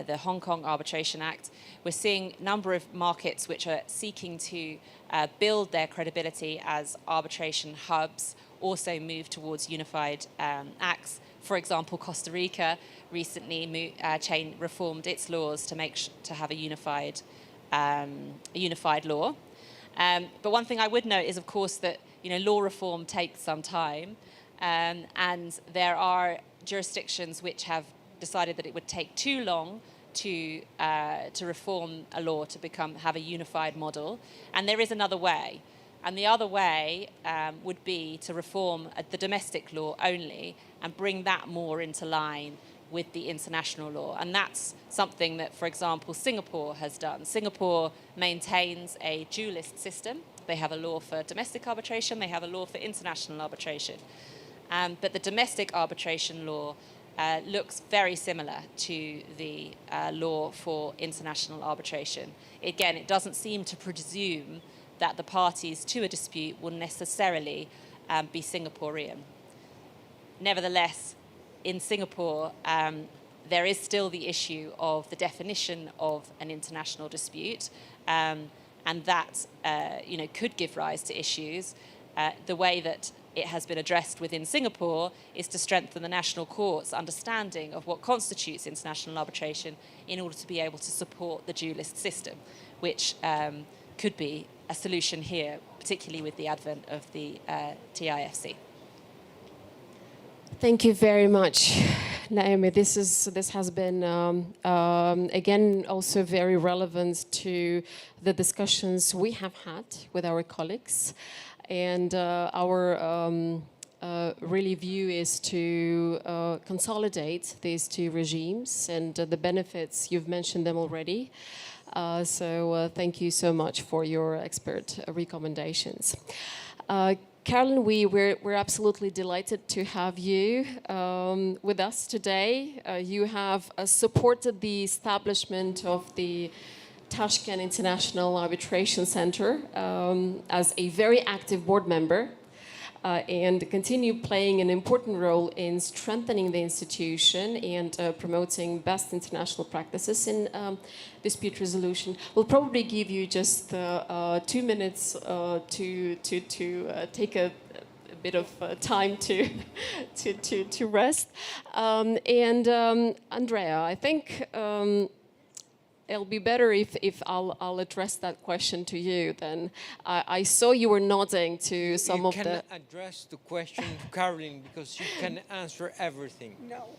the Hong Kong Arbitration Act. We're seeing a number of markets which are seeking to build their credibility as arbitration hubs, also move towards unified acts. For example, Costa Rica recently reformed its laws to have a unified law. But one thing I would note is, of course, that law reform takes some time, and there are jurisdictions which have decided that it would take too long to reform a law to have a unified model, and there is another way. And the other way would be to reform the domestic law only and bring that more into line with the international law. And that's something that, for example, Singapore has done. Singapore maintains a dualist system. They have a law for domestic arbitration, they have a law for international arbitration. But the domestic arbitration law looks very similar to the law for international arbitration. Again, it doesn't seem to presume that the parties to a dispute will necessarily be Singaporean. Nevertheless, in Singapore, there is still the issue of the definition of an international dispute, and that could give rise to issues. The way that it has been addressed within Singapore is to strengthen the national court's understanding of what constitutes international arbitration in order to be able to support the dualist system, which could be a solution here, particularly with the advent of the TIFC. Thank you very much, Naomi. This has been, again, also very relevant to the discussions we have had with our colleagues. And our really view is to consolidate these two regimes and the benefits, you've mentioned them already. So thank you so much for your expert recommendations. Carolyn, we're absolutely delighted to have you with us today. You have supported the establishment of the Tashkent International Arbitration Center as a very active board member and continue playing an important role in strengthening the institution and promoting best international practices in dispute resolution. We'll probably give you just 2 minutes to take a bit of time to rest. Andrea, I think it'll be better if I'll address that question to you then. I saw you were nodding to some of the... You can address the question to Caroline because she can answer everything. No.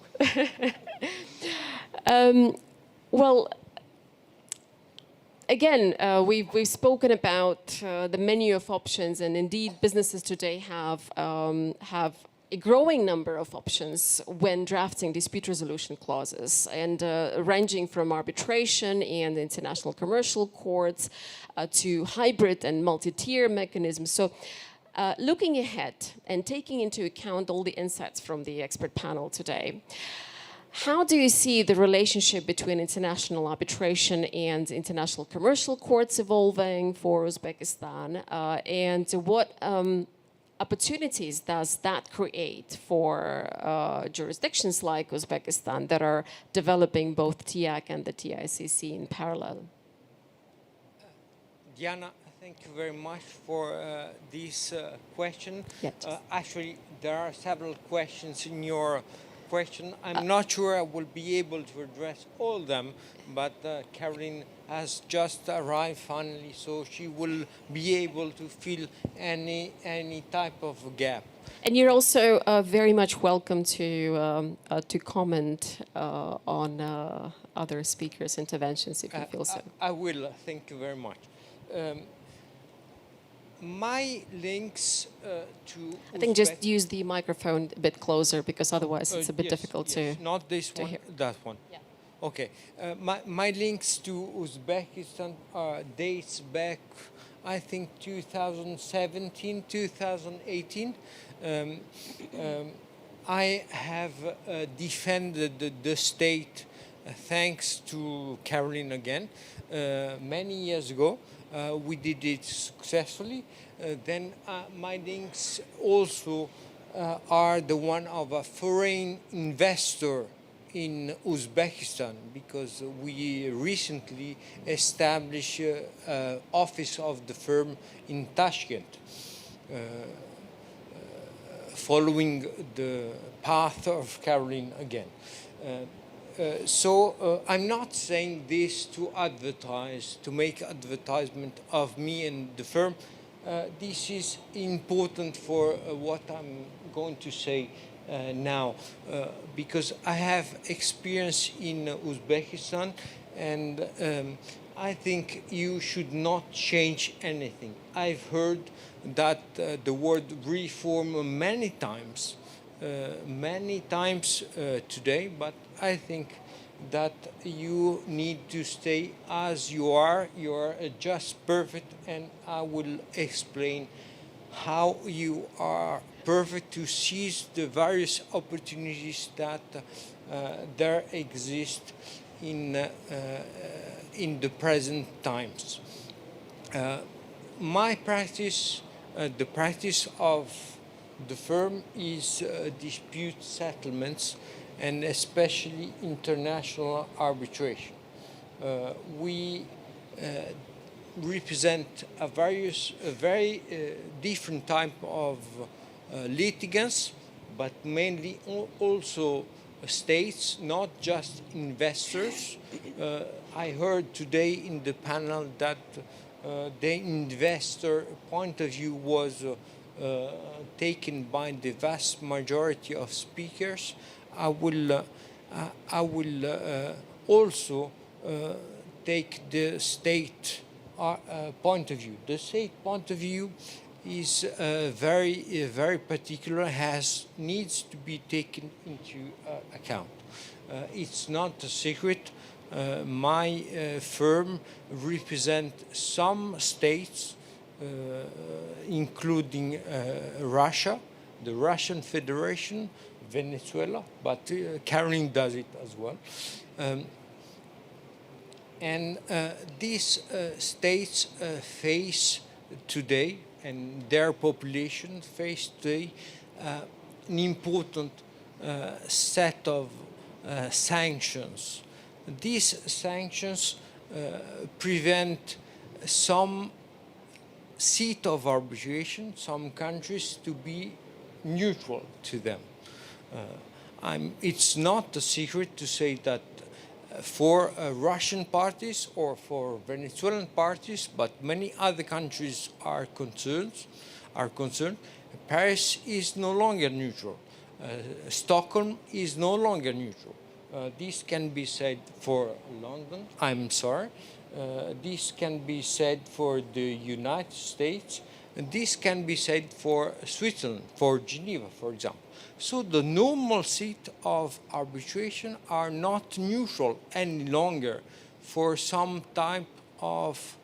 Well, again, we've spoken about the menu of options, and indeed businesses today have a growing number of options when drafting dispute resolution clauses, and ranging from arbitration and international commercial courts to hybrid and multi-tier mechanisms. So looking ahead and taking into account all the insights from the expert panel today, how do you see the relationship between international arbitration and international commercial courts evolving for Uzbekistan, and what opportunities does that create for jurisdictions like Uzbekistan that are developing both TIAC and the TICC in parallel? Diana, thank you very much for this question. Yes. Actually, there are several questions in your question. I'm not sure I will be able to address all of them, but Caroline has just arrived finally, so she will be able to fill any type of gap. And you're also very much welcome to comment on other speakers' interventions if you feel so. I will. Thank you very much. My links to I think just use the microphone a bit closer because otherwise it's a bit yes, difficult yes. to... Not this one, hear. that one. Yeah. Okay. My links to Uzbekistan dates back, I think, 2017, 2018. I have defended the state, thanks to Caroline again, many years ago. We did it successfully. Then my links also are the one of a foreign investor in Uzbekistan, because we recently established office of the firm in Tashkent, following the path of Caroline again. So I'm not saying this to advertise, to make advertisement of me and the firm. This is important for what I'm going to say now, because I have experience in Uzbekistan, and I think you should not change anything. I've heard that the word reform many times today, but I think that you need to stay as you are. You are just perfect, and I will explain how you are perfect to seize the various opportunities that there exist in the present times. My practice, the practice of the firm, is dispute settlements, and especially international arbitration. We represent a very different type of litigants, but mainly also states, not just investors. I heard today in the panel that the investor point of view was taken by the vast majority of speakers. I will also take the state point of view. The state point of view is very particular, needs to be taken into account. It's not a secret. My firm represents some states including Russia, the Russian Federation, Venezuela, but Caroline does it as well. And these states face today, and their population face today, an important set of sanctions. These sanctions prevent some seat of arbitration, some countries, to be neutral to them. It's not a secret to say that for Russian parties or for Venezuelan parties, but many other countries are concerned. Paris is no longer neutral. Stockholm is no longer neutral. This can be said for London. I'm sorry. This can be said for the United States. And this can be said for Switzerland, for Geneva, for example. So the normal seat of arbitration are not neutral any longer for some type of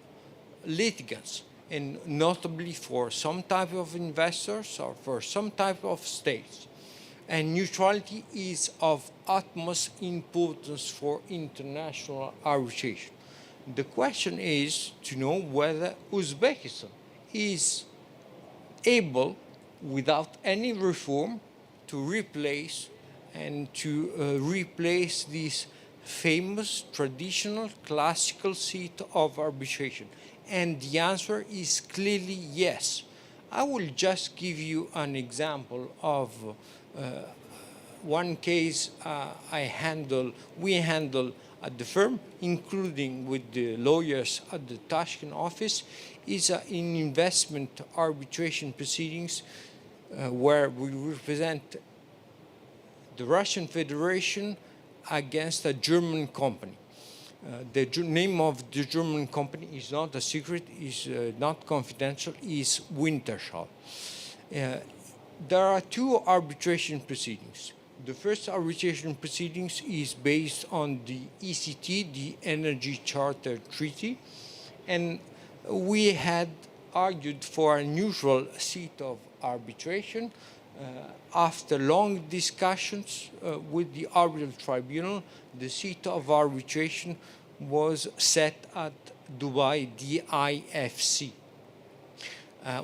litigants, and notably for some type of investors or for some type of states. And neutrality is of utmost importance for international arbitration. The question is to know whether Uzbekistan is able, without any reform, to replace this famous, traditional, classical seat of arbitration. And the answer is clearly yes. I will just give you an example of one case we handle at the firm, including with the lawyers at the Tashkent office, is in investment arbitration proceedings where we represent the Russian Federation against a German company. The name of the German company is not a secret, is not confidential, is Wintershall. There are two arbitration proceedings. The first arbitration proceedings is based on the ECT, the Energy Charter Treaty, and we had argued for a neutral seat of arbitration. After long discussions with the arbitral tribunal, the seat of arbitration was set at Dubai DIFC.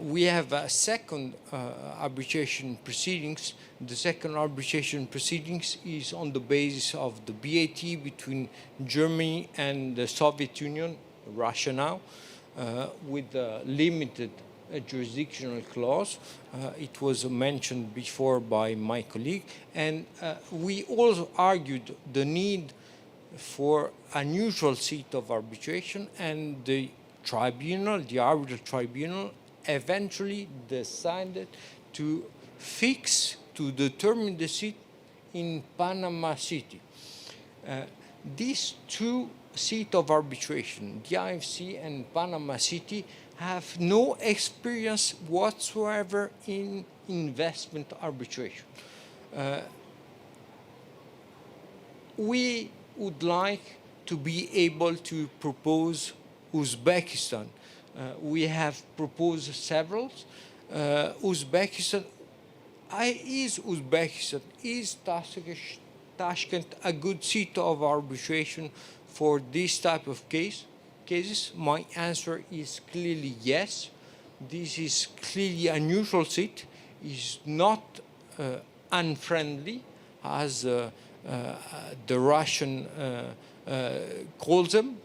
We have a second arbitration proceedings. The second arbitration proceedings is on the basis of the BAT between Germany and the Soviet Union, Russia now, with a limited jurisdictional clause. It was mentioned before by my colleague. And we also argued the need for a neutral seat of arbitration, and the tribunal, the arbitral tribunal, eventually decided to determine the seat in Panama City. These two seats of arbitration, the IFC and Panama City, have no experience whatsoever in investment arbitration. We would like to be able to propose Uzbekistan. We have proposed several. Uzbekistan, is Tashkent a good seat of arbitration for this type of cases? My answer is clearly yes. This is clearly a neutral seat. It's not unfriendly, as the Russian calls them.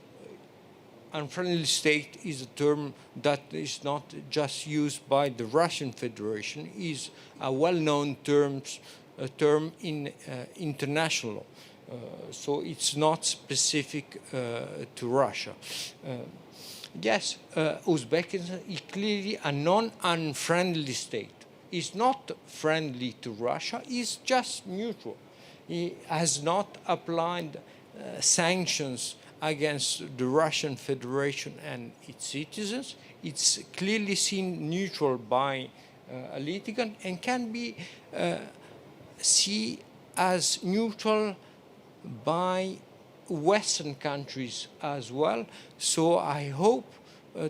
Unfriendly state is a term that is not just used by the Russian Federation, is a well-known term in international law. So it's not specific to Russia. Yes, Uzbekistan is clearly a non-unfriendly state. It's not friendly to Russia, it's just neutral. It has not applied sanctions against the Russian Federation and its citizens. It's clearly seen neutral by a litigant and can be seen as neutral by Western countries as well. So I hope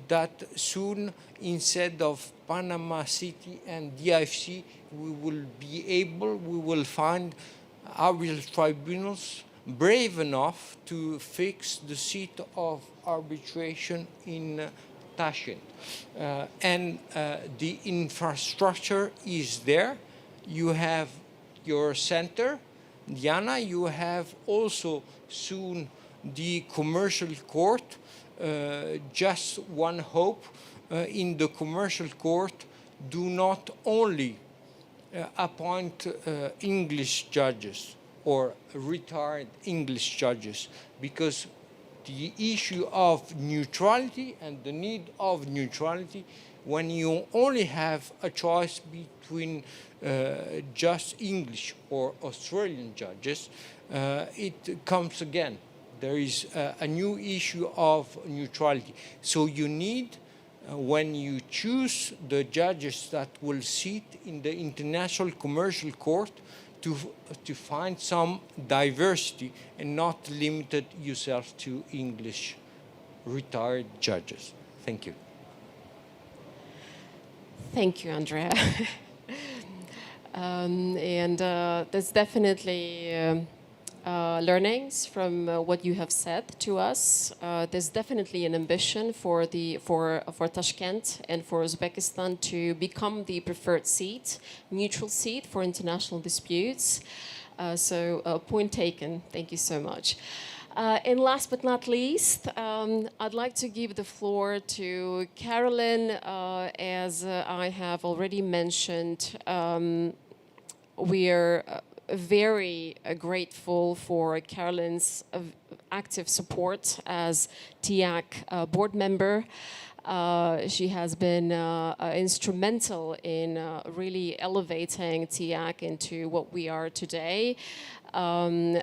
that soon, instead of Panama City and DIFC, we will find arbitral tribunals brave enough to fix the seat of arbitration in Tashkent. And the infrastructure is there. You have your center, Diana. You have also soon the commercial court. Just one hope, in the commercial court, do not only appoint English judges or retired English judges, because the issue of neutrality and the need of neutrality, when you only have a choice between just English or Australian judges, it comes again. There is a new issue of neutrality. So you need, when you choose the judges that will sit in the International Commercial Court, to find some diversity and not limit yourself to English retired judges. Thank you. Thank you, Andrea. There's definitely learnings from what you have said to us. There's definitely an ambition for Tashkent and for Uzbekistan to become the preferred seat, neutral seat for international disputes. Point taken. Thank you so much. And last but not least, I'd like to give the floor to Carolyn. As I have already mentioned, we are very grateful for Carolyn's active support as TIAC board member. She has been instrumental in really elevating TIAC into what we are today. Carolyn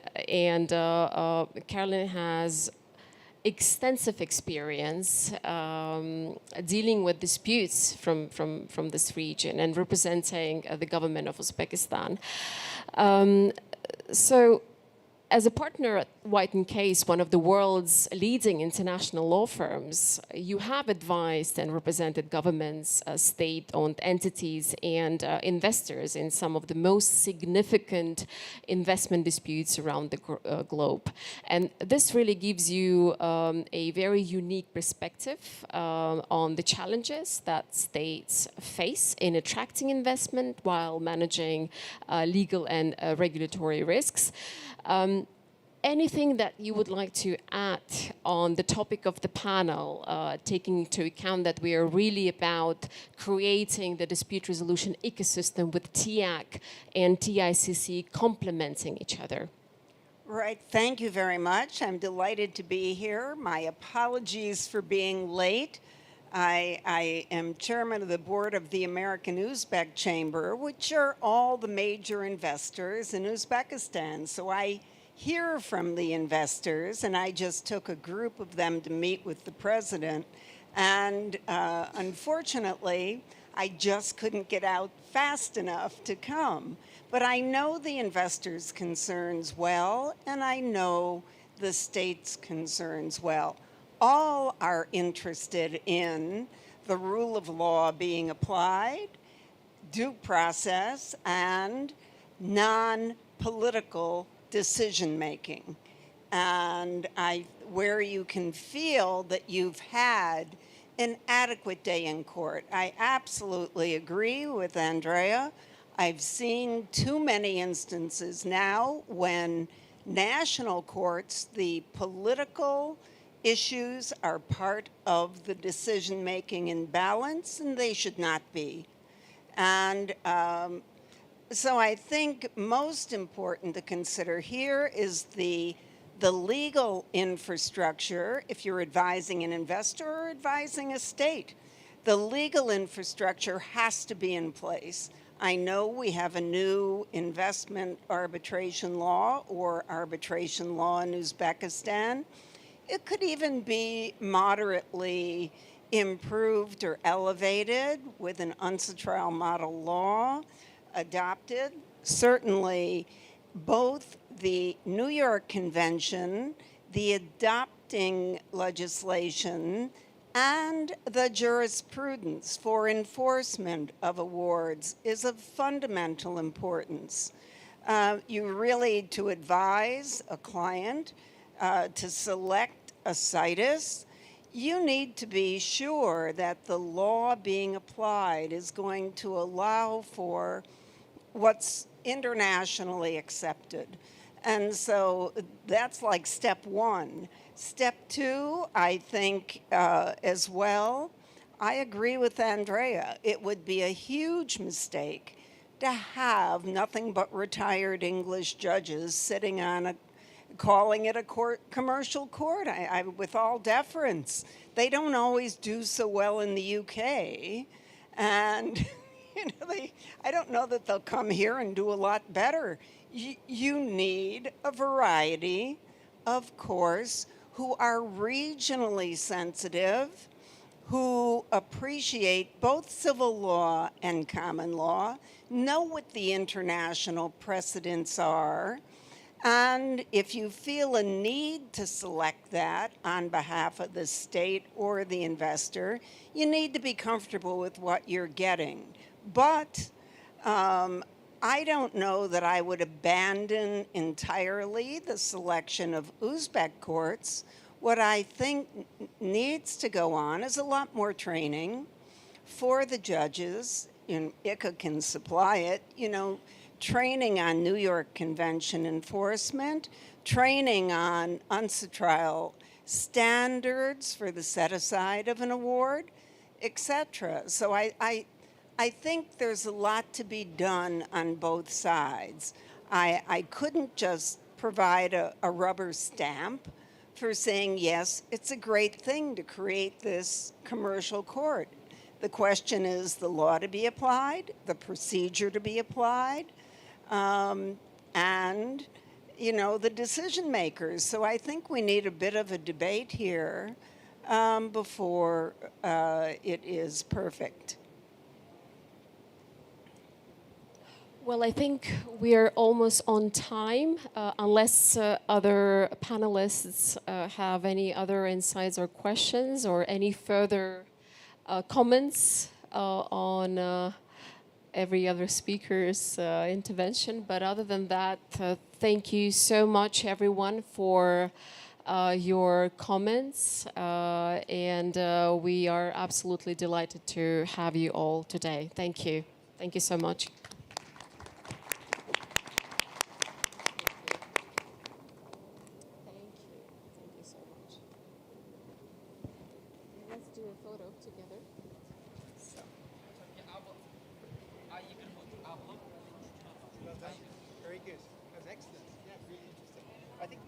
has extensive experience dealing with disputes from this region and representing the government of Uzbekistan. As a partner at White & Case, one of the world's leading international law firms, you have advised and represented governments, state-owned entities, and investors in some of the most significant investment disputes around the globe. And this really gives you a very unique perspective on the challenges that states face in attracting investment while managing legal and regulatory risks. Anything that you would like to add on the topic of the panel, taking into account that we are really about creating the dispute resolution ecosystem with TIAC and TICC complementing each other? Right, thank you very much. I'm delighted to be here. My apologies for being late. I am chairman of the board of the American Uzbek Chamber, which are all the major investors in Uzbekistan. So I hear from the investors, and I just took a group of them to meet with the president. And unfortunately, I just couldn't get out fast enough to come. But I know the investors' concerns well, and I know the state's concerns well. All are interested in the rule of law being applied, due process, and non-political decision-making. And where you can feel that you've had an adequate day in court. I absolutely agree with Andrea. I've seen too many instances now when national courts, the political issues are part of the decision-making in balance, and they should not be. And so I think most important to consider here is the legal infrastructure, if you're advising an investor or advising a state. The legal infrastructure has to be in place. I know we have a new investment arbitration law or arbitration law in Uzbekistan. It could even be moderately improved or elevated with an UNCITRAL model law adopted. Certainly, both the New York Convention, the adopting legislation, and the jurisprudence for enforcement of awards is of fundamental importance. You really, to advise a client to select a situs, you need to be sure that the law being applied is going to allow for what's internationally accepted. And so that's like step one. Step two, I think as well, I agree with Andrea. It would be a huge mistake to have nothing but retired English judges sitting on calling it a commercial court. With all deference, they don't always do so well in the UK. And I don't know that they'll come here and do a lot better. You need a variety of course who are regionally sensitive, who appreciate both civil law and common law, know what the international precedents are, and if you feel a need to select that on behalf of the state or the investor, you need to be comfortable with what you're getting. But I don't know that I would abandon entirely the selection of Uzbek courts. What I think needs to go on is a lot more training for the judges, and ICA can supply it, training on New York Convention enforcement, training on UNCITRAL standards for the set-aside of an award, etc. So I think there's a lot to be done on both sides. I couldn't just provide a rubber stamp for saying, yes, it's a great thing to create this commercial court. The question is the law to be applied, the procedure to be applied, and, the decision makers. So I think we need a bit of a debate here before it is perfect. Well, I think we are almost on time, unless other panelists have any other insights or questions or any further comments on every other speaker's intervention. But other than that, thank you so much, everyone, for your comments. And we are absolutely delighted to have you all today. Thank you. Thank you so much. Very good. That's excellent. Yeah, really interesting. I think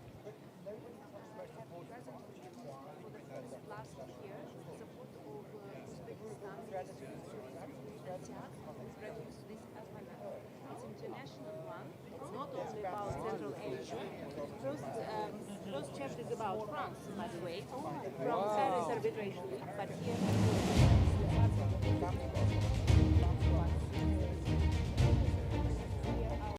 nobody talks about the important part. Last year, support of Uzbekistan introduced this as an international one. It's not only about Central Asia. First chapter is about France, by the way. France is arbitration, but here